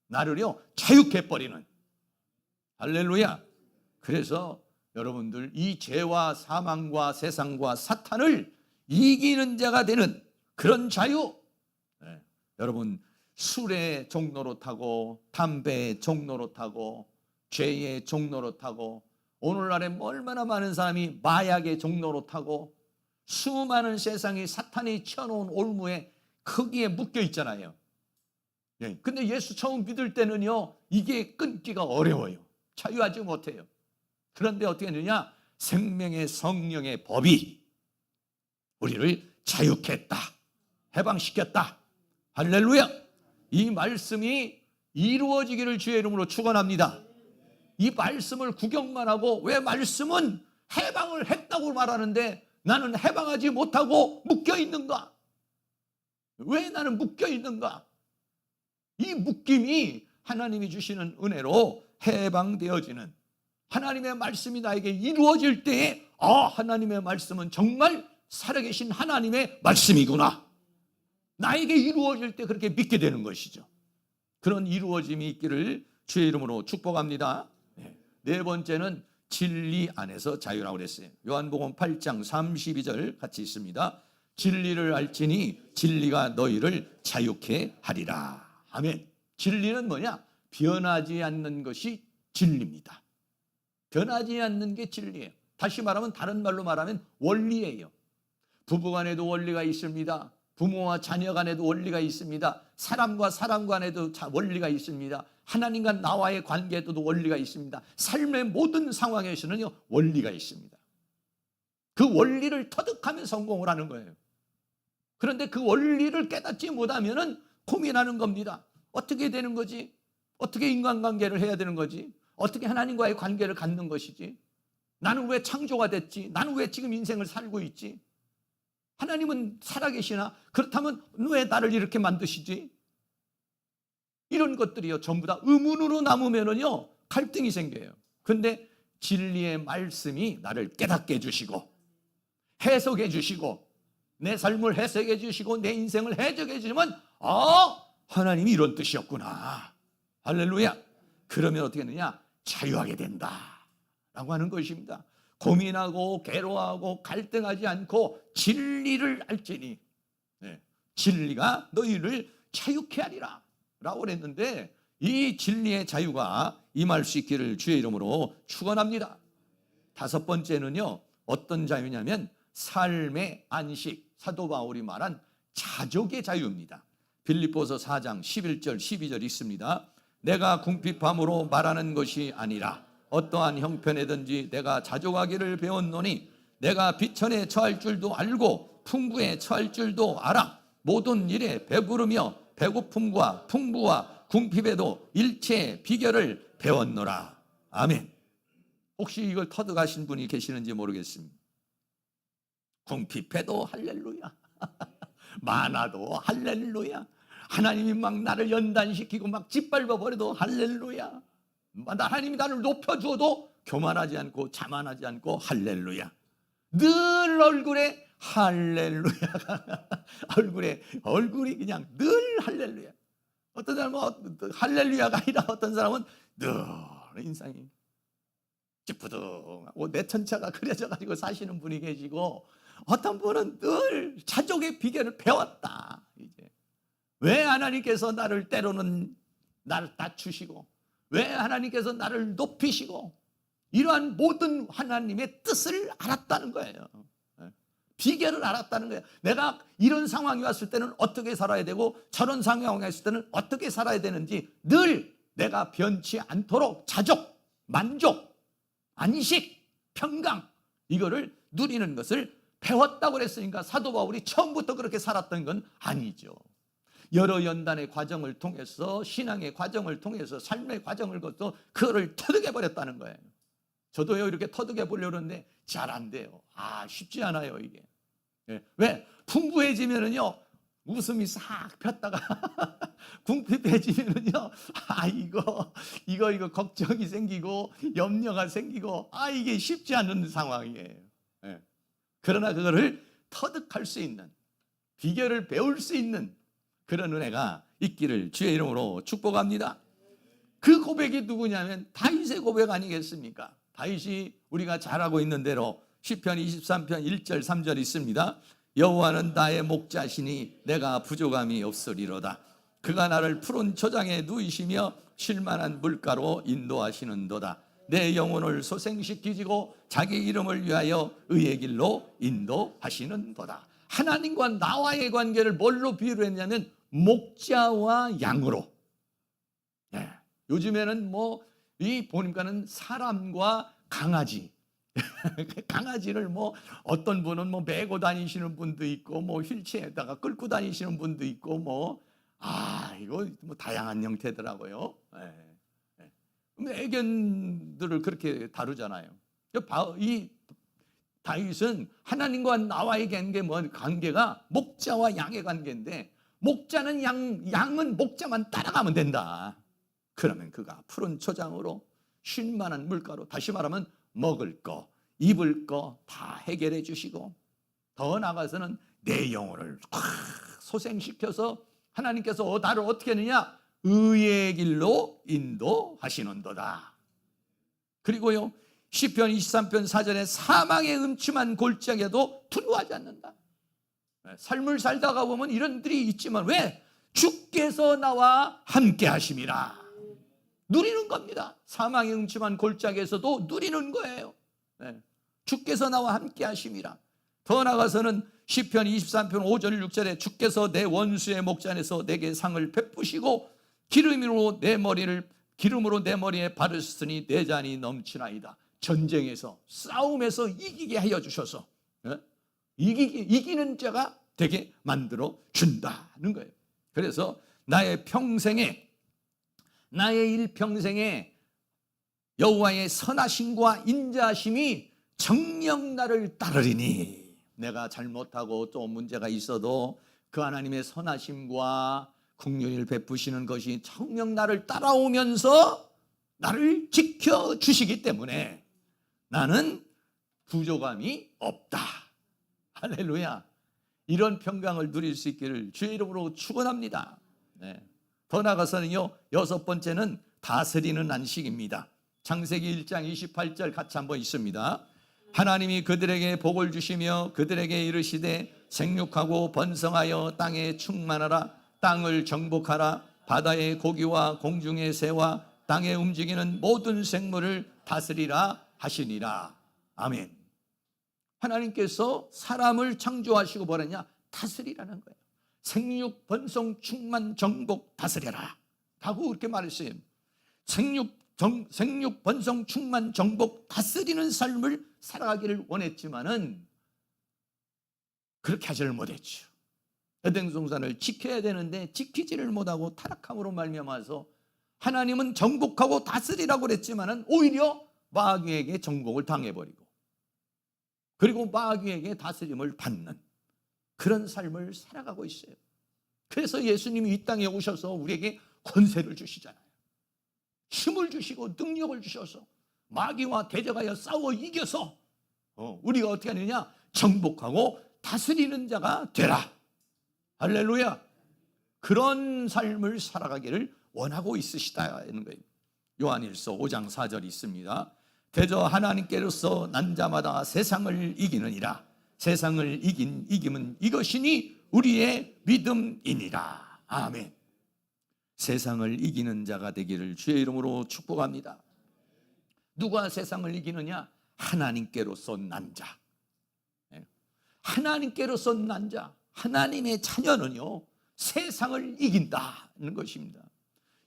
나를요 자유케 해버리는. 할렐루야. 그래서 여러분들, 이 죄와 사망과 세상과 사탄을 이기는 자가 되는 그런 자유. 여러분, 술의 종로로 타고, 담배의 종로로 타고, 죄의 종로로 타고, 오늘날에 얼마나 많은 사람이 마약의 종로로 타고, 수많은 세상이 사탄이 치어놓은 올무에 거기에 묶여 있잖아요. 근데 예수 처음 믿을 때는요, 이게 끊기가 어려워요. 자유하지 못해요. 그런데 어떻게 했느냐? 생명의 성령의 법이 우리를 자유케 했다, 해방시켰다. 할렐루야. 이 말씀이 이루어지기를 주의 이름으로 축원합니다. 이 말씀을 구경만 하고, 왜 말씀은 해방을 했다고 말하는데 나는 해방하지 못하고 묶여 있는가? 왜 나는 묶여 있는가? 이 묶임이 하나님이 주시는 은혜로 해방되어지는, 하나님의 말씀이 나에게 이루어질 때에 하나님의 말씀은 정말 살아계신 하나님의 말씀이구나, 나에게 이루어질 때 그렇게 믿게 되는 것이죠. 그런 이루어짐이 있기를 주의 이름으로 축복합니다. 네 번째는 진리 안에서 자유라고 그랬어요. 요한복음 8장 32절 같이 있습니다. 진리를 알지니 진리가 너희를 자유케 하리라. 아멘. 진리는 뭐냐? 변하지 않는 것이 진리입니다. 변하지 않는 게 진리예요. 다시 말하면, 다른 말로 말하면 원리예요. 부부간에도 원리가 있습니다. 부모와 자녀 간에도 원리가 있습니다. 사람과 사람 간에도 원리가 있습니다. 하나님과 나와의 관계에도 원리가 있습니다. 삶의 모든 상황에서는요 원리가 있습니다. 그 원리를 터득하면 성공을 하는 거예요. 그런데 그 원리를 깨닫지 못하면 고민하는 겁니다. 어떻게 되는 거지? 어떻게 인간관계를 해야 되는 거지? 어떻게 하나님과의 관계를 갖는 것이지? 나는 왜 창조가 됐지? 나는 왜 지금 인생을 살고 있지? 하나님은 살아계시나? 그렇다면 왜 나를 이렇게 만드시지? 이런 것들이요 전부 다 의문으로 남으면은요 갈등이 생겨요. 그런데 진리의 말씀이 나를 깨닫게 해주시고, 해석해 주시고, 내 삶을 해석해 주시고, 내 인생을 해석해 주시면 하나님이 이런 뜻이었구나. 할렐루야. 그러면 어떻게 되느냐? 자유하게 된다 라고 하는 것입니다. 고민하고 괴로워하고 갈등하지 않고 진리를 알지니 진리가 너희를 자유케 하리라 라고 그랬는데, 이 진리의 자유가 임할 수 있기를 주의 이름으로 축원합니다. 다섯 번째는요 어떤 자유냐면 삶의 안식, 사도 바울이 말한 자족의 자유입니다. 빌립보서 4장 11절 12절 있습니다. 내가 궁핍함으로 말하는 것이 아니라 어떠한 형편에든지 내가 자족하기를 배웠노니 내가 비천에 처할 줄도 알고 풍부에 처할 줄도 알아. 모든 일에 배부르며 배고픔과 풍부와 궁핍에도 일체의 비결을 배웠노라. 아멘. 혹시 이걸 터득하신 분이 계시는지 모르겠습니다. 궁핍해도 할렐루야. 많아도 할렐루야. 하나님이 막 나를 연단시키고 막 짓밟아 버려도 할렐루야. 하나님이 나를 높여주어도 교만하지 않고 자만하지 않고 할렐루야. 늘 얼굴에 할렐루야가 얼굴이 그냥 늘 할렐루야. 어떤 사람은 할렐루야가 아니라 어떤 사람은 늘 인상이 찌뿌둥하고 내천차가 그려져 가지고 사시는 분이 계시고, 어떤 분은 늘 자족의 비결을 배웠다. 이제 왜 하나님께서 나를 때로는 나를 낮추시고, 왜 하나님께서 나를 높이시고, 이러한 모든 하나님의 뜻을 알았다는 거예요. 비결을 알았다는 거예요. 내가 이런 상황이 왔을 때는 어떻게 살아야 되고, 저런 상황이 왔을 때는 어떻게 살아야 되는지 늘 내가 변치 않도록 자족, 만족, 안식, 평강, 이거를 누리는 것을 배웠다고 그랬으니까 사도 바울이 처음부터 그렇게 살았던 건 아니죠. 여러 연단의 과정을 통해서, 신앙의 과정을 통해서, 삶의 과정을 거쳐 그거를 터득해 버렸다는 거예요. 저도요, 이렇게 터득해 보려고 하는데 잘 안 돼요. 쉽지 않아요, 이게. 왜? 풍부해지면은요, 웃음이 싹 폈다가 궁핍해지면은요, 이거 걱정이 생기고 염려가 생기고, 이게 쉽지 않은 상황이에요. 그러나 그거를 터득할 수 있는, 비결을 배울 수 있는 그런 은혜가 있기를 주의 이름으로 축복합니다. 그 고백이 누구냐면 다윗의 고백 아니겠습니까? 다윗이 우리가 잘 알고 있는 대로 시편 23편 1절 3절 있습니다. 여호와는 나의 목자시니 내가 부족함이 없으리로다. 그가 나를 푸른 초장에 누이시며 쉴만한 물가로 인도하시는도다. 내 영혼을 소생시키시고 자기 이름을 위하여 의의 길로 인도하시는도다. 하나님과 나와의 관계를 뭘로 비유를 했냐면 목자와 양으로. 요즘에는 보니까는 사람과 강아지, 강아지를 어떤 분은 메고 다니시는 분도 있고, 휠체어에다가 끌고 다니시는 분도 있고, 이거 다양한 형태더라고요. 애견들을 그렇게 다루잖아요. 이 다윗은 하나님과 나와의 관계가 목자와 양의 관계인데, 목자는 양은 목자만 따라가면 된다. 그러면 그가 푸른 초장으로 쉴만한 물가로, 다시 말하면 먹을 거, 입을 거 다 해결해 주시고, 더 나아가서는 내 영혼을 소생시켜서 하나님께서 나를 어떻게 하느냐? 의의 길로 인도하시는도다. 그리고요, 시편 23편 4절에 사망의 음침한 골짜기에도 두려워하지 않는다. 삶을 살다가 보면 이런 일이 있지만, 왜? 주께서 나와 함께 하심이라. 누리는 겁니다. 사망의 음침한 골짜기에서도 누리는 거예요. 주께서 나와 함께 하심이라. 더 나아가서는 시편 23편 5절 6절에 주께서 내 원수의 목전에서 내게 상을 베푸시고 기름으로 내 머리에 바르셨으니 내 잔이 넘치나이다. 전쟁에서, 싸움에서 이기게 하여 주셔서 이기는 자가 되게 만들어 준다는 거예요. 그래서 나의 일평생에 여호와의 선하심과 인자하심이 정녕 나를 따르리니, 내가 잘못하고 또 문제가 있어도 그 하나님의 선하심과 긍휼을 베푸시는 것이 정녕 나를 따라오면서 나를 지켜주시기 때문에 나는 부족함이 없다. 할렐루야. 이런 평강을 누릴 수 있기를 주의 이름으로 축원합니다. 더 나아가서는요, 6번째는 다스리는 안식입니다. 창세기 1장 28절 같이 한번 있습니다. 하나님이 그들에게 복을 주시며 그들에게 이르시되 생육하고 번성하여 땅에 충만하라. 땅을 정복하라. 바다의 고기와 공중의 새와 땅에 움직이는 모든 생물을 다스리라 하시니라. 아멘. 하나님께서 사람을 창조하시고 뭐랬냐? 다스리라는 거예요. 생육, 번성, 충만, 정복, 다스려라 라고 그렇게 말했어요. 생육, 번성, 충만, 정복, 다스리는 삶을 살아가기를 원했지만은 그렇게 하지를 못했죠. 에덴 동산을 지켜야 되는데 지키지를 못하고 타락함으로 말미암아서 하나님은 정복하고 다스리라고 그랬지만은 오히려 마귀에게 정복을 당해버리고, 그리고 마귀에게 다스림을 받는 그런 삶을 살아가고 있어요. 그래서 예수님이 이 땅에 오셔서 우리에게 권세를 주시잖아요. 힘을 주시고 능력을 주셔서 마귀와 대적하여 싸워 이겨서 우리가 어떻게 하느냐? 정복하고 다스리는 자가 되라. 할렐루야. 그런 삶을 살아가기를 원하고 있으시다는 거예요. 요한일서 5장 4절이 있습니다. 대저 하나님께로서 난 자마다 세상을 이기느니라. 세상을 이김은 이것이니 우리의 믿음이니라. 아멘. 세상을 이기는 자가 되기를 주의 이름으로 축복합니다. 누가 세상을 이기느냐? 하나님께로서 난 자. 하나님께로서 난 자, 하나님의 자녀는요, 세상을 이긴다는 것입니다.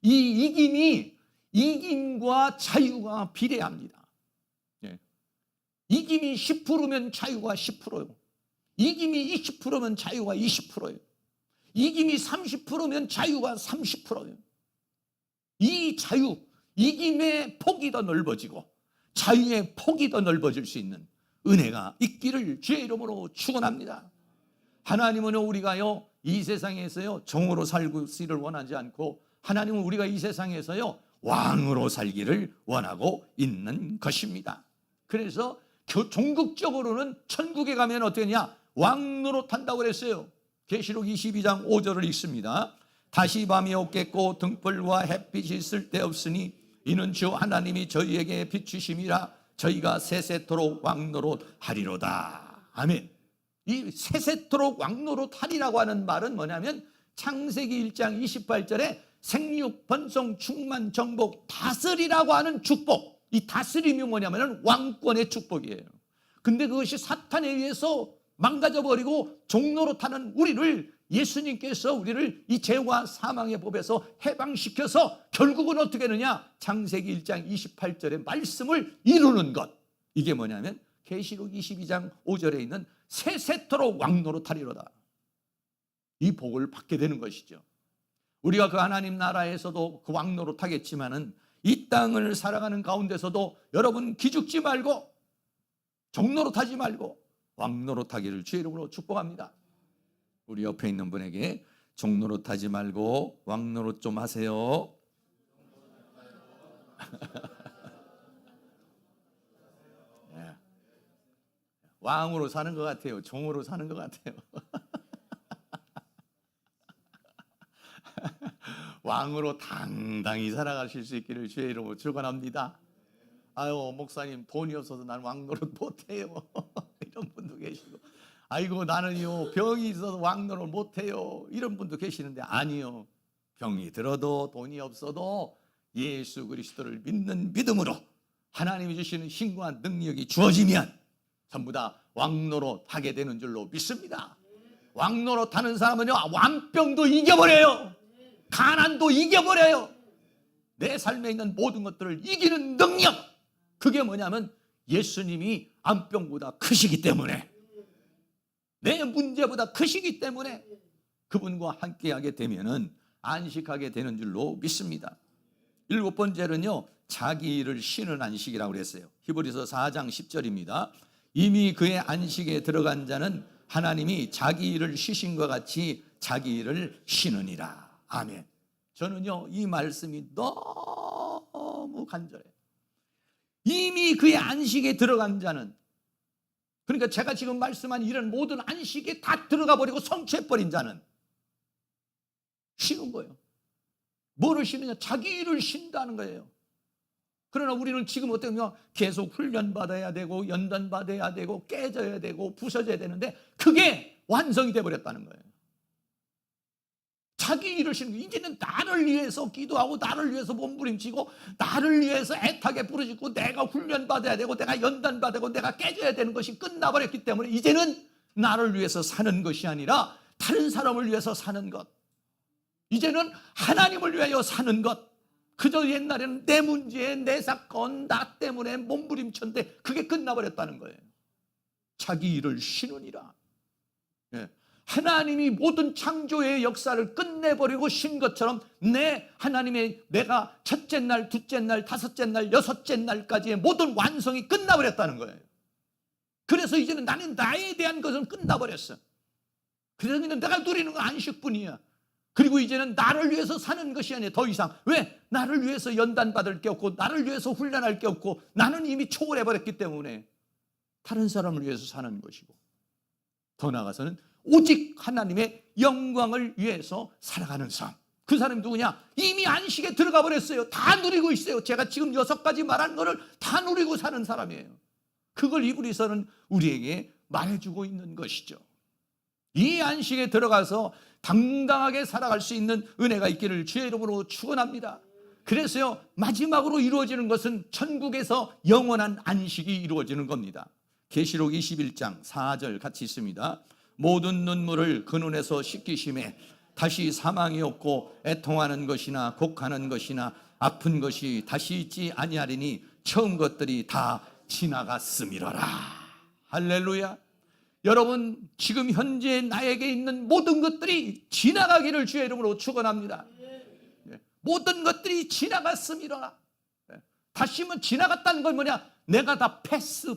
이 이김이 이김과 자유가 비례합니다. 이김이 10%면 자유가 10%예요. 이김이 20%면 자유가 20%예요. 이김이 30%면 자유가 30%예요. 이 자유, 이김의 폭이 더 넓어지고 자유의 폭이 더 넓어질 수 있는 은혜가 있기를 주의 이름으로 축원합니다. 하나님은 우리가요, 이 세상에서요 종으로 살기를 원하지 않고, 하나님은 우리가 이 세상에서요 왕으로 살기를 원하고 있는 것입니다. 그래서 종국적으로는 천국에 가면 어떠냐? 왕노릇 한다고 그랬어요. 계시록 22장 5절을 읽습니다. 다시 밤이 없겠고 등불과 햇빛이 쓸데없으니 이는 주 하나님이 저희에게 비추심이라. 저희가 세세토록 왕노릇 하리로다. 아멘. 이 세세토록 왕노릇 하리라고 하는 말은 뭐냐면 창세기 1장 28절에 생육, 번성, 충만, 정복, 다스리라고 하는 축복. 이 다스림이 뭐냐면 왕권의 축복이에요. 근데 그것이 사탄에 의해서 망가져버리고 종노릇하는 우리를, 예수님께서 우리를 이 죄와 사망의 법에서 해방시켜서 결국은 어떻게 되느냐? 창세기 1장 28절의 말씀을 이루는 것. 이게 뭐냐면 계시록 22장 5절에 있는 세세토록 왕노릇하리로다. 이 복을 받게 되는 것이죠. 우리가 그 하나님 나라에서도 그 왕노릇하겠지만은 이 땅을 살아가는 가운데서도 여러분 기죽지 말고 종노릇하지 말고 왕노릇하기를 주의 이름으로 축복합니다. 우리 옆에 있는 분에게 종노릇하지 말고 왕노릇 좀 하세요. 네. 왕으로 사는 것 같아요? 종으로 사는 것 같아요? 왕으로 당당히 살아가실 수 있기를 주의 이름으로 축원합니다. 아유, 목사님 돈이 없어서 나는 왕노릇 못해요. 이런 분도 계시고, 아이고 나는요 병이 있어서 왕노릇 못해요. 이런 분도 계시는데, 아니요, 병이 들어도 돈이 없어도 예수 그리스도를 믿는 믿음으로 하나님이 주시는 힘과 능력이 주어지면 전부 다 왕노릇 하게 되는 줄로 믿습니다. 왕노릇 하는 사람은요 완병도 이겨버려요. 가난도 이겨버려요. 내 삶에 있는 모든 것들을 이기는 능력, 그게 뭐냐면 예수님이 암병보다 크시기 때문에, 내 문제보다 크시기 때문에 그분과 함께하게 되면은 안식하게 되는 줄로 믿습니다. 7번째는요 자기 일을 쉬는 안식이라고 그랬어요. 히브리서 4장 10절입니다. 이미 그의 안식에 들어간 자는 하나님이 자기 일을 쉬신 것 같이 자기 일을 쉬느니라. 아멘. 저는요 이 말씀이 너무 간절해요. 이미 그의 안식에 들어간 자는, 그러니까 제가 지금 말씀한 이런 모든 안식에 다 들어가 버리고 성취해버린 자는 쉬는 거예요. 뭐를 쉬느냐? 자기 일을 쉰다는 거예요. 그러나 우리는 지금 어떻게 보면 계속 훈련받아야 되고 연단받아야 되고 깨져야 되고 부서져야 되는데 그게 완성이 돼버렸다는 거예요. 자기 일을 쉬는 거예요. 이제는 나를 위해서 기도하고 나를 위해서 몸부림치고 나를 위해서 애타게 부르짖고 내가 훈련받아야 되고 내가 연단받아야 되고 내가 깨져야 되는 것이 끝나버렸기 때문에 이제는 나를 위해서 사는 것이 아니라 다른 사람을 위해서 사는 것, 이제는 하나님을 위하여 사는 것. 그저 옛날에는 내 문제, 내 사건, 나 때문에 몸부림쳤는데 그게 끝나버렸다는 거예요. 자기 일을 쉬느니라. 하나님이 모든 창조의 역사를 끝내버리고 쉰 것처럼 내가 첫째 날, 둘째 날, 다섯째 날, 여섯째 날까지의 모든 완성이 끝나버렸다는 거예요. 그래서 이제는 나는 나에 대한 것은 끝나버렸어. 그래서 내가 누리는 건 안식뿐이야. 그리고 이제는 나를 위해서 사는 것이 아니라 더 이상, 왜? 나를 위해서 연단받을 게 없고 나를 위해서 훈련할 게 없고 나는 이미 초월해버렸기 때문에 다른 사람을 위해서 사는 것이고, 더 나아가서는 오직 하나님의 영광을 위해서 살아가는 삶. 그 사람이 누구냐? 이미 안식에 들어가 버렸어요. 다 누리고 있어요. 제가 지금 6가지 말한 거를 다 누리고 사는 사람이에요. 그걸 히브리서는 우리에게 말해주고 있는 것이죠. 이 안식에 들어가서 당당하게 살아갈 수 있는 은혜가 있기를 주의 이름으로 축원합니다. 그래서요, 마지막으로 이루어지는 것은 천국에서 영원한 안식이 이루어지는 겁니다. 계시록 21장 4절 같이 있습니다. 모든 눈물을 그 눈에서 씻기심에 다시 사망이 없고 애통하는 것이나 곡하는 것이나 아픈 것이 다시 있지 아니하리니 처음 것들이 다 지나갔음이로라. 할렐루야. 여러분, 지금 현재 나에게 있는 모든 것들이 지나가기를 주의 이름으로 축원합니다. 모든 것들이 지나갔음이로라. 다시 뭐 지나갔다는 건 뭐냐? 내가 다 패스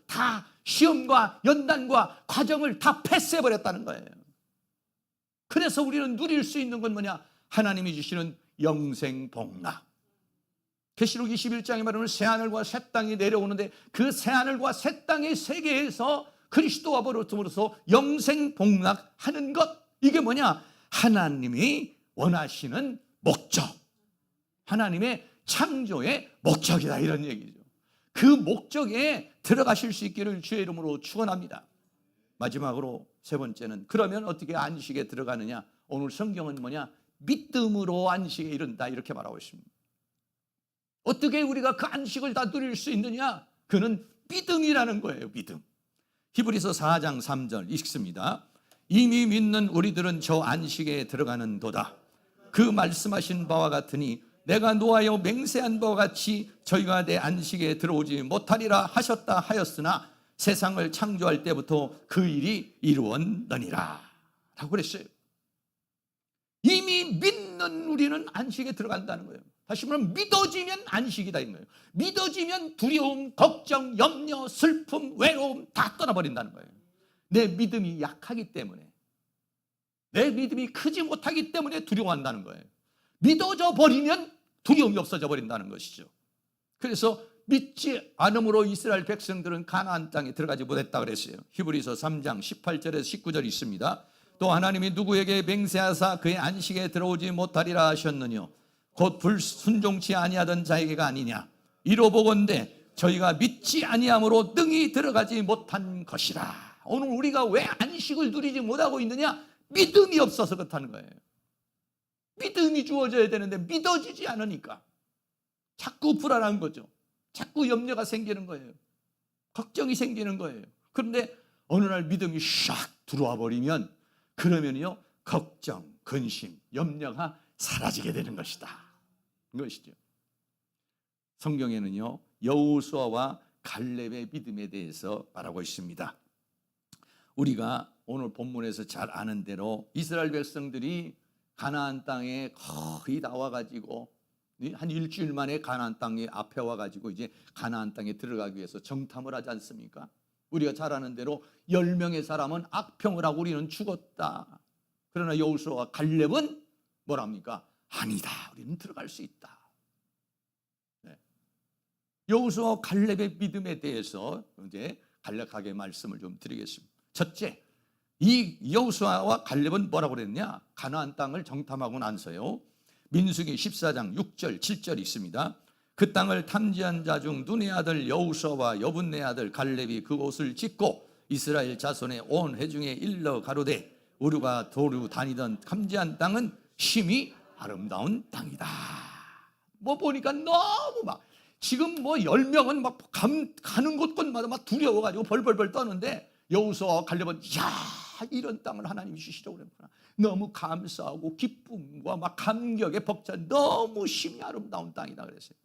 다 시험과 연단과 과정을 다 패스해버렸다는 거예요. 그래서 우리는 누릴 수 있는 건 뭐냐? 하나님이 주시는 영생복락. 계시록 21장에 말하면 새하늘과 새 땅이 내려오는데 그 새하늘과 새 땅의 세계에서 그리스도와 벌어짐으로써 영생복락하는 것, 이게 뭐냐? 하나님이 원하시는 목적, 하나님의 창조의 목적이다, 이런 얘기죠. 그 목적에 들어가실 수 있기를 주의 이름으로 축원합니다. 마지막으로 세 번째는, 그러면 어떻게 안식에 들어가느냐? 오늘 성경은 뭐냐? 믿음으로 안식에 이른다, 이렇게 말하고 있습니다. 어떻게 우리가 그 안식을 다 누릴 수 있느냐? 그는 믿음이라는 거예요. 믿음. 히브리서 4장 3절 읽습니다. 이미 믿는 우리들은 저 안식에 들어가는 도다. 그 말씀하신 바와 같으니 내가 노하여 맹세한 바와 같이 저희가 내 안식에 들어오지 못하리라 하셨다 하였으나 세상을 창조할 때부터 그 일이 이루었느니라 라고 그랬어요. 이미 믿는 우리는 안식에 들어간다는 거예요. 다시 말하면 믿어지면 안식이다, 이런 거예요. 믿어지면 두려움, 걱정, 염려, 슬픔, 외로움 다 떠나버린다는 거예요. 내 믿음이 약하기 때문에, 내 믿음이 크지 못하기 때문에 두려워한다는 거예요. 믿어져 버리면 두려움이 없어져 버린다는 것이죠. 그래서 믿지 않음으로 이스라엘 백성들은 가나안 땅에 들어가지 못했다 그랬어요. 히브리서 3장 18절에서 19절 있습니다. 또 하나님이 누구에게 맹세하사 그의 안식에 들어오지 못하리라 하셨느뇨? 곧 불순종치 아니하던 자에게가 아니냐? 이로 보건대 저희가 믿지 아니함으로 능히 들어가지 못한 것이라. 오늘 우리가 왜 안식을 누리지 못하고 있느냐? 믿음이 없어서 그렇다는 거예요. 믿음이 주어져야 되는데 믿어지지 않으니까 자꾸 불안한 거죠. 자꾸 염려가 생기는 거예요. 걱정이 생기는 거예요. 그런데 어느 날 믿음이 샥 들어와 버리면, 그러면요 걱정, 근심, 염려가 사라지게 되는 것이다, 이것이죠. 성경에는요 여호수아와 갈렙의 믿음에 대해서 말하고 있습니다. 우리가 오늘 본문에서 잘 아는 대로 이스라엘 백성들이 가나안 땅에 거의 다 와가지고 한 일주일 만에 가나안 땅에 앞에 와가지고 이제 가나안 땅에 들어가기 위해서 정탐을 하지 않습니까? 우리가 잘 아는 대로 10명의 사람은 악평을 하고 우리는 죽었다. 그러나 여호수아와 갈렙은 뭐랍니까? 아니다, 우리는 들어갈 수 있다. 네. 여호수아와 갈렙의 믿음에 대해서 이제 간략하게 말씀을 좀 드리겠습니다. 첫째, 이 여호수아와 갈렙은 뭐라고 그랬냐? 가나안 땅을 정탐하고 나서요 민수기 14장 6절 7절 있습니다. 그 땅을 탐지한 자 중 눈의 아들 여호수아와 여분네 아들 갈렙이 그곳을 짓고 이스라엘 자손의 온 회중에 일러 가로되 우리가 도루 다니던 탐지한 땅은 심히 아름다운 땅이다. 뭐 보니까 너무 막 지금 뭐 10명은 막 가는 곳곳마다 막 두려워가지고 벌벌벌 떠는데 여호수아와 갈렙은 야, 이런 땅을 하나님이 주시려고 그랬구나. 너무 감사하고 기쁨과 막 감격에 벅찬 너무 심히 아름다운 땅이다 그랬어요.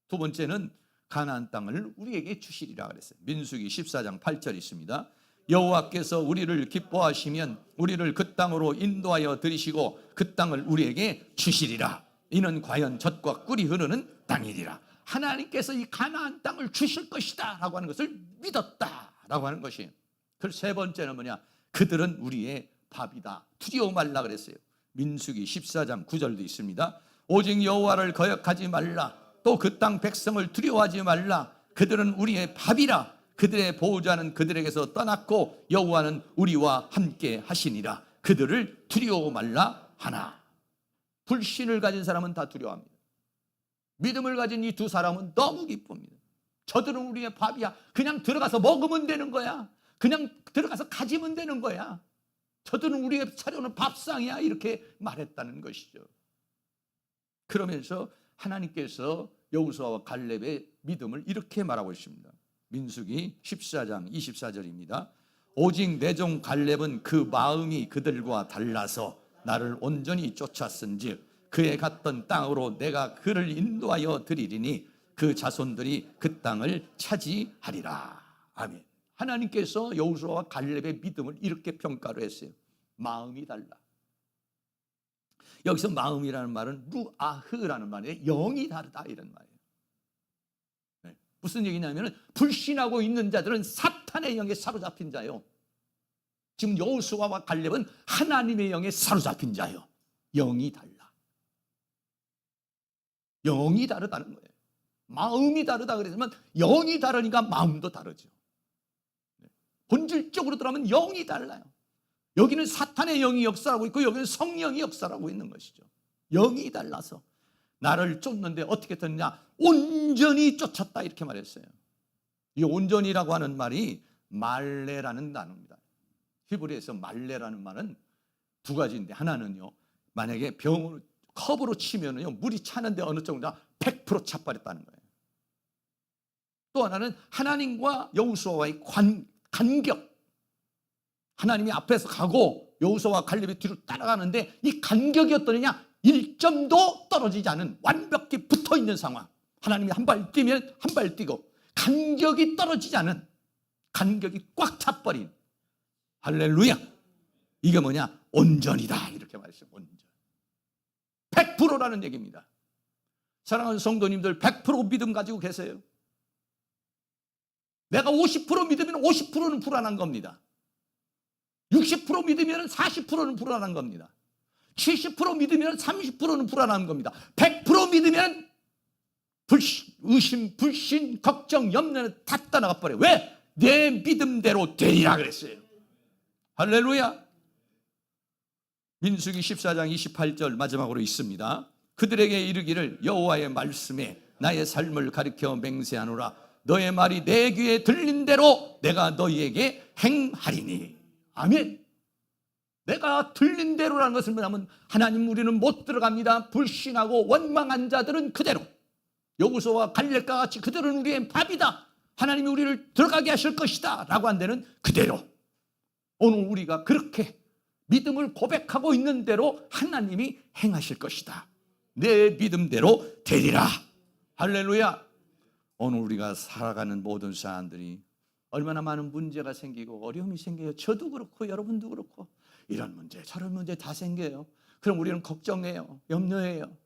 두 번째는 가나안 땅을 우리에게 주시리라 그랬어요. 민수기 14장 8절 있습니다. 여호와께서 우리를 기뻐하시면 우리를 그 땅으로 인도하여 들이시고 그 땅을 우리에게 주시리라. 이는 과연 젖과 꿀이 흐르는 땅이리라. 하나님께서 이 가나안 땅을 주실 것이다 라고 하는 것을 믿었다 라고 하는 것이에요. 그리고 세 번째는 뭐냐? 그들은 우리의 밥이다. 두려워 말라 그랬어요. 민수기 14장 9절도 있습니다. 오직 여호와를 거역하지 말라. 또 그 땅 백성을 두려워하지 말라. 그들은 우리의 밥이라. 그들의 보호자는 그들에게서 떠났고 여호와는 우리와 함께 하시니라. 그들을 두려워 말라 하나. 불신을 가진 사람은 다 두려워합니다. 믿음을 가진 이 두 사람은 너무 기쁩니다. 저들은 우리의 밥이야. 그냥 들어가서 먹으면 되는 거야. 그냥 들어가서 가지면 되는 거야. 저들은 우리의 차려놓은 밥상이야. 이렇게 말했다는 것이죠. 그러면서 하나님께서 여호수아와 갈렙의 믿음을 이렇게 말하고 있습니다. 민수기 14장 24절입니다. 오직 내 종 갈렙은 그 마음이 그들과 달라서 나를 온전히 쫓았은즉 그의 갔던 땅으로 내가 그를 인도하여 드리리니 그 자손들이 그 땅을 차지하리라. 아멘. 하나님께서 여호수아와 갈렙의 믿음을 이렇게 평가를 했어요. 마음이 달라. 여기서 마음이라는 말은 루아흐라는 말이에요. 영이 다르다 이런 말이에요. 네. 무슨 얘기냐면 불신하고 있는 자들은 사탄의 영에 사로잡힌 자요. 지금 여호수아와 갈렙은 하나님의 영에 사로잡힌 자요. 영이 달라. 영이 다르다는 거예요. 마음이 다르다 그랬지만 영이 다르니까 마음도 다르죠. 본질적으로 들어가면 영이 달라요. 여기는 사탄의 영이 역사하고 있고 여기는 성령이 역사하고 있는 것이죠. 영이 달라서 나를 쫓는데 어떻게 됐냐? 온전히 쫓았다 이렇게 말했어요. 이 온전히라고 하는 말이 말레라는 단어입니다. 히브리에서 말레라는 말은 두 가지인데 하나는요, 만약에 병을 컵으로 치면은요 물이 차는데 어느 정도 100% 차버렸다는 거예요. 또 하나는 하나님과 여호수아와의 간격. 하나님이 앞에서 가고 여호수아와 갈렙이 뒤로 따라가는데 이 간격이 어떠느냐? 1점도 떨어지지 않은 완벽히 붙어있는 상황. 하나님이 한 발 뛰면 한 발 뛰고 간격이 떨어지지 않은, 간격이 꽉 차버린, 할렐루야. 이게 뭐냐? 온전이다 이렇게 말했어요. 온전. 100%라는 얘기입니다. 사랑하는 성도님들, 100% 믿음 가지고 계세요? 내가 50% 믿으면 50%는 불안한 겁니다. 60% 믿으면 40%는 불안한 겁니다. 70% 믿으면 30%는 불안한 겁니다. 100% 믿으면 의심, 불신, 걱정, 염려는 다 떠나가 버려요. 왜? 내 믿음대로 되리라 그랬어요. 할렐루야. 민수기 14장 28절 마지막으로 있습니다. 그들에게 이르기를 여호와의 말씀에 나의 삶을 가리켜 맹세하노라. 너의 말이 내 귀에 들린 대로 내가 너희에게 행하리니. 아멘. 내가 들린 대로라는 것은 뭐냐면 하나님 우리는 못 들어갑니다. 불신하고 원망한 자들은 그대로, 여호수아와 갈렙과 같이 그들은 우리의 밥이다, 하나님이 우리를 들어가게 하실 것이다 라고 한 데는 그대로 오늘 우리가 그렇게 믿음을 고백하고 있는 대로 하나님이 행하실 것이다. 내 믿음대로 되리라. 할렐루야. 오늘 우리가 살아가는 모든 사람들이 얼마나 많은 문제가 생기고 어려움이 생겨요. 저도 그렇고 여러분도 그렇고 이런 문제 저런 문제 다 생겨요. 그럼 우리는 걱정해요. 염려해요.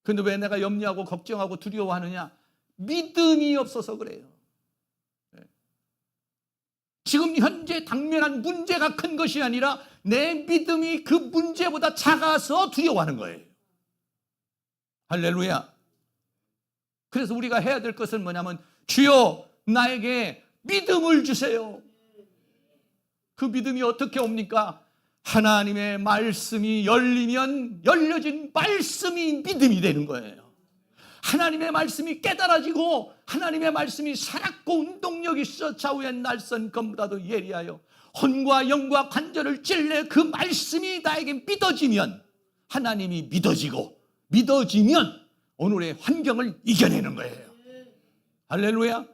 근데 왜 내가 염려하고 걱정하고 두려워하느냐? 믿음이 없어서 그래요. 지금 현재 당면한 문제가 큰 것이 아니라 내 믿음이 그 문제보다 작아서 두려워하는 거예요. 할렐루야. 그래서 우리가 해야 될 것은 뭐냐면 주여 나에게 믿음을 주세요. 그 믿음이 어떻게 옵니까? 하나님의 말씀이 열리면 열려진 말씀이 믿음이 되는 거예요. 하나님의 말씀이 깨달아지고 하나님의 말씀이 살았고 운동력이 있어 좌우의 날선 검보다도 예리하여 혼과 영과 관절을 찔러 그 말씀이 나에게 믿어지면 하나님이 믿어지고 믿어지면 오늘의 환경을 이겨내는 거예요. 할렐루야.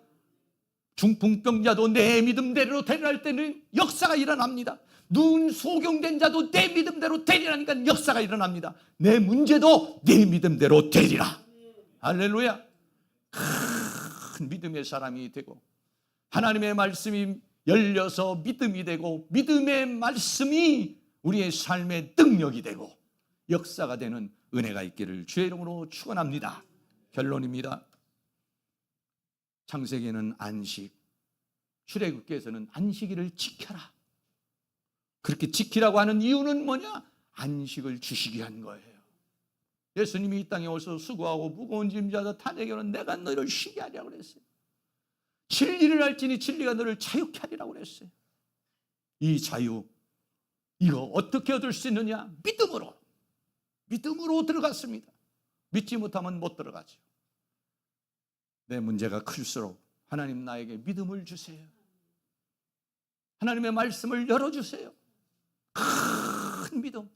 중풍병자도 내 믿음대로 되리라 때는 역사가 일어납니다. 눈 소경된 자도 내 믿음대로 되리라니까 역사가 일어납니다. 내 문제도 내 믿음대로 되리라. 할렐루야. 큰 믿음의 사람이 되고 하나님의 말씀이 열려서 믿음이 되고 믿음의 말씀이 우리의 삶의 능력이 되고 역사가 되는 은혜가 있기를 주의 이름으로 축원합니다. 결론입니다. 창세기에는 안식, 출애굽기에서는 안식일을 지켜라. 그렇게 지키라고 하는 이유는 뭐냐? 안식을 주시기 위한 거예요. 예수님이 이 땅에 오셔서 수고하고 무거운 짐 자도 다 내게는 내가 너희를 쉬게 하려고 그랬어요. 진리를 알지니 진리가 너를 자유케 하리라고 그랬어요. 이 자유, 이거 어떻게 얻을 수 있느냐? 믿음으로 들어갔습니다. 믿지 못하면 못 들어가죠. 내 문제가 클수록 하나님 나에게 믿음을 주세요. 하나님의 말씀을 열어주세요. 큰 믿음.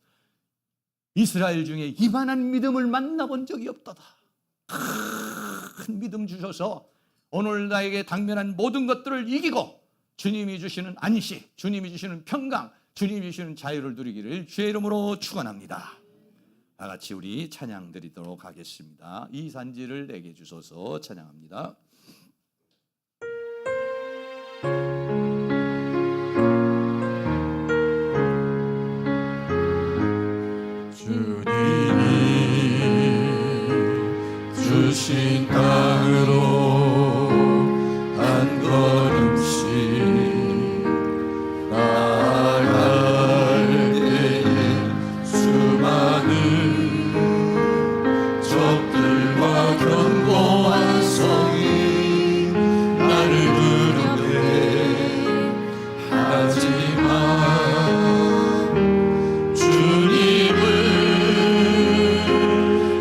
이스라엘 중에 이만한 믿음을 만나본 적이 없도다. 큰 믿음 주셔서 오늘 나에게 당면한 모든 것들을 이기고 주님이 주시는 안식, 주님이 주시는 평강, 주님이 주시는 자유를 누리기를 주의 이름으로 축원합니다. 다 같이 우리 찬양 드리도록 하겠습니다. 이 산지를 내게 주소서 찬양합니다. 주님이 주신 땅으로 한 걸음씩 나아갈 때에 수많은 적들과 견고한 성이 나를 부르네. 하지만 주님을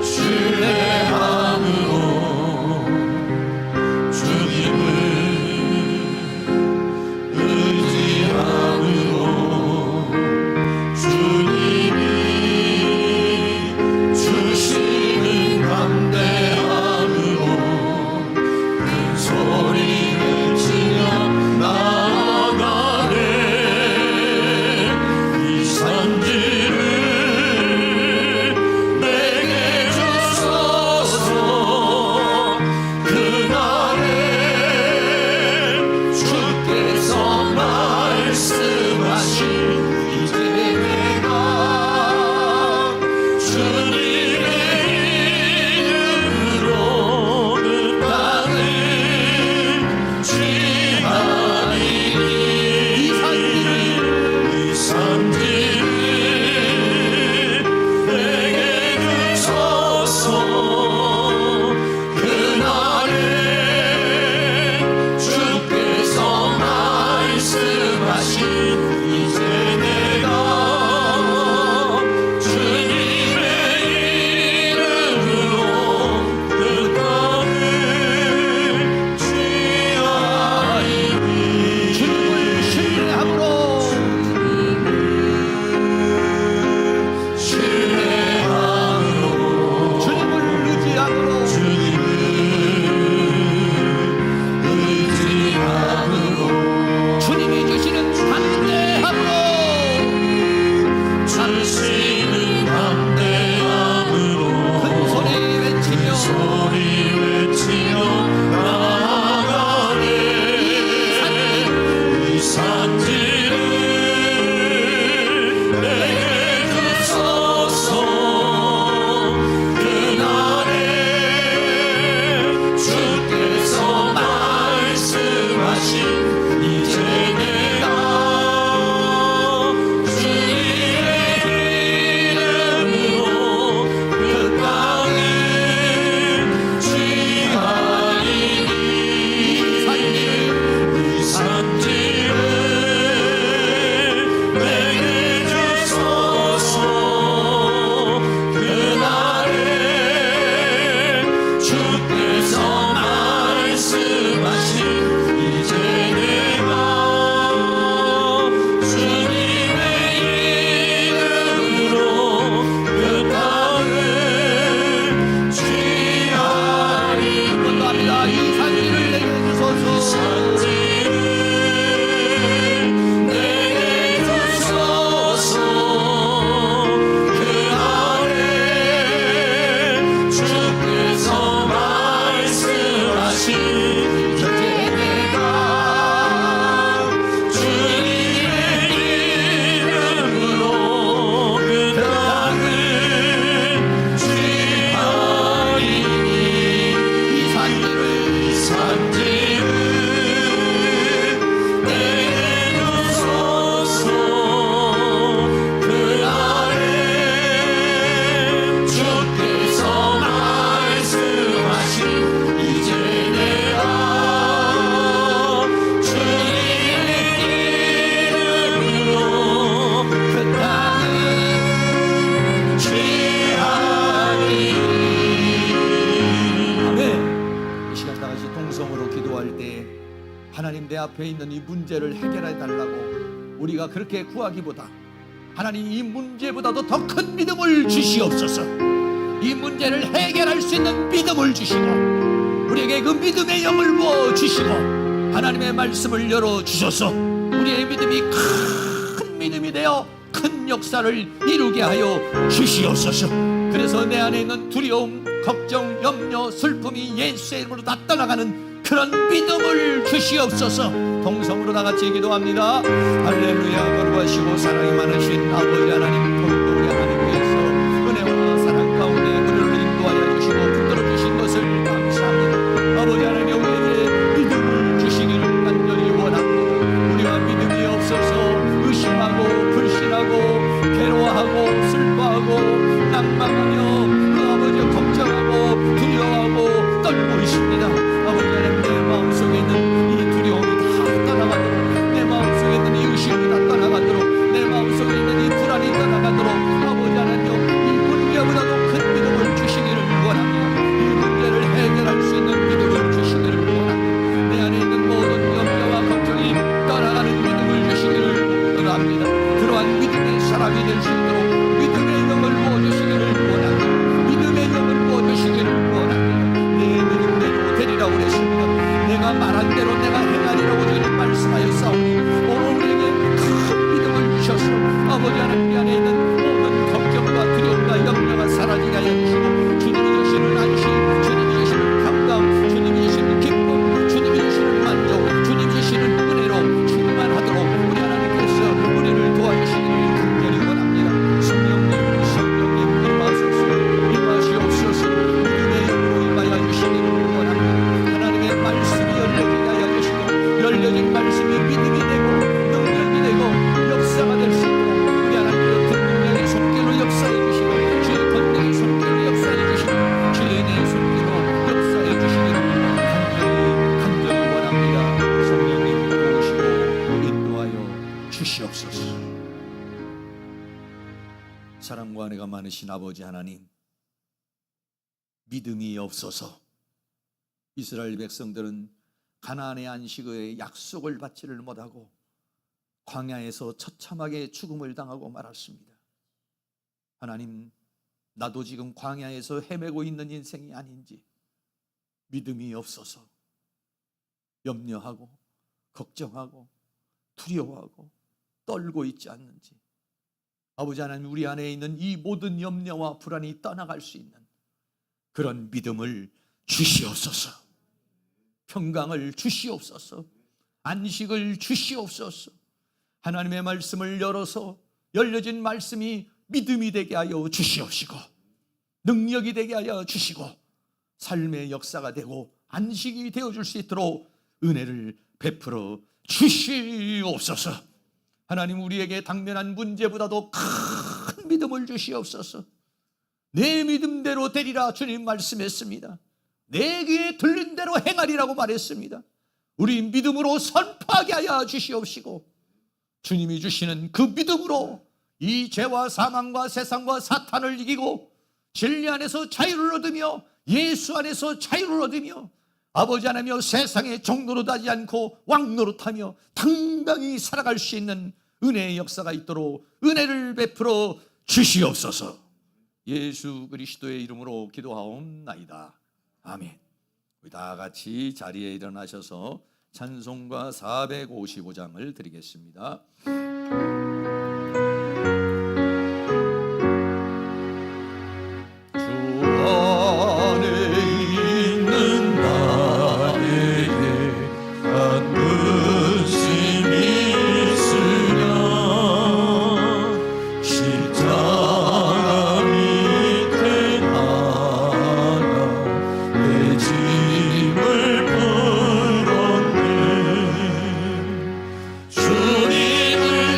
신뢰함으로 주님을 의지함으로 주님이 주시는 담대함으로 큰 소리 외치며 나아가네. 이 산지를 내게 주소서. 그날에 주께서 말씀하신 이제 내가 주님의 이름으로 그 땅을 취하리니. 이 산지를 내게 주소서. 그날에 주께서 말씀하신 이제 내가 주님의 이름으로 그 땅을 취하리니. 주님을 신뢰함으로 신뢰함으로 주님을 의지함으로 주님을 의지함으로 주님이 주시는 담대함으로 주시는 담대함으로 큰 소리 외치며 소리 외치며 나아가네. 이 산지를 내게 주소서. 그날에 주께서 말씀하신 이제 내가 주님의 앞에 있는 이 문제를 해결해 달라고 우리가 그렇게 구하기보다 하나님 이 문제보다도 더 큰 믿음을 주시옵소서. 이 문제를 해결할 수 있는 믿음을 주시고 우리에게 그 믿음의 영을 부어 주시고 하나님의 말씀을 열어 주셔서 우리의 믿음이 큰 믿음이 되어 큰 역사를 이루게 하여 주시옵소서. 그래서 내 안에 있는 두려움, 걱정, 염려, 슬픔이 예수의 이름으로 다 떠나가는 그런 믿음을 주시옵소서. 동성으로 다 같이 기도합니다. 할렐루야. 거룩하시고 사랑이 많으신 아버지 하나님, 오늘도 우리 하나님께서 은혜와 사랑 가운데 우리를 인도하여 주시고 붙들어 주신 것을 감사합니다. 아버지 하나님, 우리에게 믿음을 주시기를 간절히 원합니다. 우리가 믿음이 없어서 의심하고 불신하고 괴로워하고 슬퍼하고 낭망하며 아버지 걱정하고 두려워하고 떨고 있습니다. 아버지 하나님, 내 마음속에 있는 이 두려움이 다 떠나가도록, 내 마음속에 있는 이 의심이 다 떠나가도록, 내 마음속에 있는 이 불안이 떠나가도록 아버지 하나님, 이 문제보다도 큰 믿음을 주시기를 원합니다. 이 문제를 해결할 수 있는 믿음을 주시기를 원합니다. 내 안에 있는 모든 염려와 걱정이 떠나가는 믿음을 주시기를 원합니다. 그러한 믿음의 사람이 될 수 있도록 믿음의 영을 부어주시기를 원합니다. 믿음의 영을 부어주시기를 원합니다. 내 믿음대로 되리라고 그랬습니다. 내가 말한 대로 내가 행하리라고 주님 말씀하였사오니 오늘 우리에게 큰 믿음을 주셔서 아버지 하나님 안에 있는 모든 걱정과 두려움과 염려가 사라지게 하여 주시고 주님이 주시는 안식, 주님이 주시는 평강, 주님이 주시는 기쁨, 주님이 주시는 만족, 주님이 주시는 은혜로 충만하도록 우리 하나님께서 우리를 도와주시기를 간절히 원합니다. 성령님 임하시옵소서. 믿음의 영으로 임하여 주시기를 원합니다. 하나님의 말씀이 열려지게 하여 주시고 열려진 말씀이 믿음이 되고 능력이 되고 역사가 될 수 있도록 우리 하나님께서 권능의 손길로 역사해 주시고 주의 권능의 손길로 역사해 주시고 주의 은혜의 손길로 역사해 주시기를 간절히 원합니다. 성령님 도우시고 인도하여 주시옵소서. 사랑과 은혜가 많으신 아버지 하나님, 믿음이 없어서 이스라엘 백성들은 가나안의 안식의 약속을 받지를 못하고 광야에서 처참하게 죽음을 당하고 말았습니다. 하나님, 나도 지금 광야에서 헤매고 있는 인생이 아닌지 믿음이 없어서 염려하고 걱정하고 두려워하고 떨고 있지 않는지 아버지 하나님, 우리 안에 있는 이 모든 염려와 불안이 떠나갈 수 있는 그런 믿음을 주시옵소서. 평강을 주시옵소서. 안식을 주시옵소서. 하나님의 말씀을 열어서 열려진 말씀이 믿음이 되게 하여 주시옵시고 능력이 되게 하여 주시고 삶의 역사가 되고 안식이 되어줄 수 있도록 은혜를 베풀어 주시옵소서. 하나님, 우리에게 당면한 문제보다도 큰 믿음을 주시옵소서. 내 믿음대로 되리라 주님 말씀했습니다. 내 귀에 들린 대로 행하리라고 말했습니다. 우리 믿음으로 선포하게 하여 주시옵시고 주님이 주시는 그 믿음으로 이 죄와 사망과 세상과 사탄을 이기고 진리 안에서 자유를 얻으며 예수 안에서 자유를 얻으며 아버지 하나며 세상의 종노릇하지 않고 왕노릇하며 당당히 살아갈 수 있는 은혜의 역사가 있도록 은혜를 베풀어 주시옵소서. 예수 그리스도의 이름으로 기도하옵나이다. 아멘. 우리 다 같이 자리에 일어나셔서 찬송가 455장을 드리겠습니다. 주님을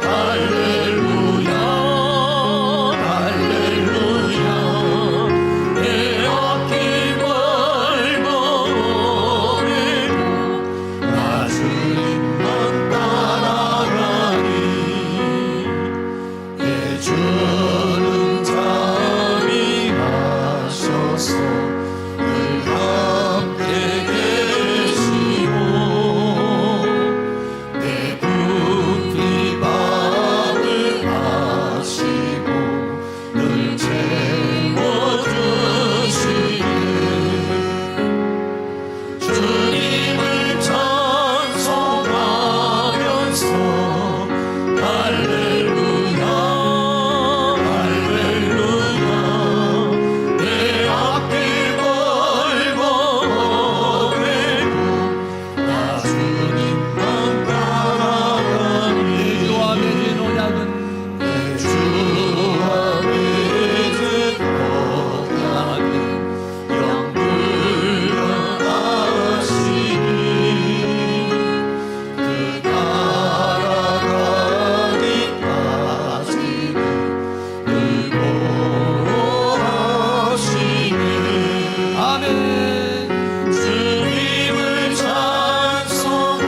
할렐루야 할렐루야 내 앞길 멀고 나 주님만 따라가니 내 주는 자비하셔서 늘 함께 계시고 내 부피 밤을 하시고 늘 채워주시네 주님을 찬송하면서 할렐루야 할렐루야 내 앞길 멀고 그래도 나 주님만 따라가니 주와 맺은 언약은 주와 맺은 언약은 영불변하시니 그 따라가기까지는 늘고하시니 아멘. 주님을 찬송하면서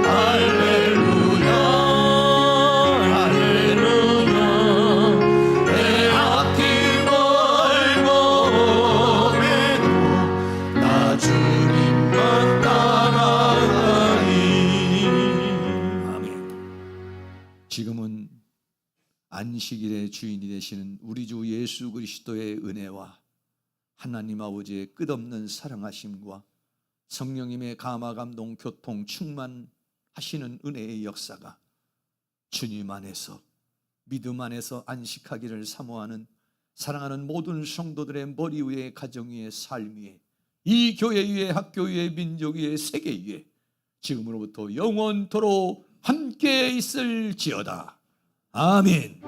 할렐루야 할렐루야 내 앞길 멀고 그래도 나 주님만 따라가니 아멘. 지금은 안식일의 주인이 되시는 우리 주 예수 그리스도의 은혜와 하나님 아버지의 끝없는 사랑하심과 성령님의 감화 감동 교통 충만하시는 은혜의 역사가 주님 안에서 믿음 안에서 안식하기를 사모하는 사랑하는 모든 성도들의 머리 위에 가정 위에 삶 위에 이 교회 위에 학교 위에 민족 위에 세계 위에 지금으로부터 영원토록 함께 있을지어다. 아멘.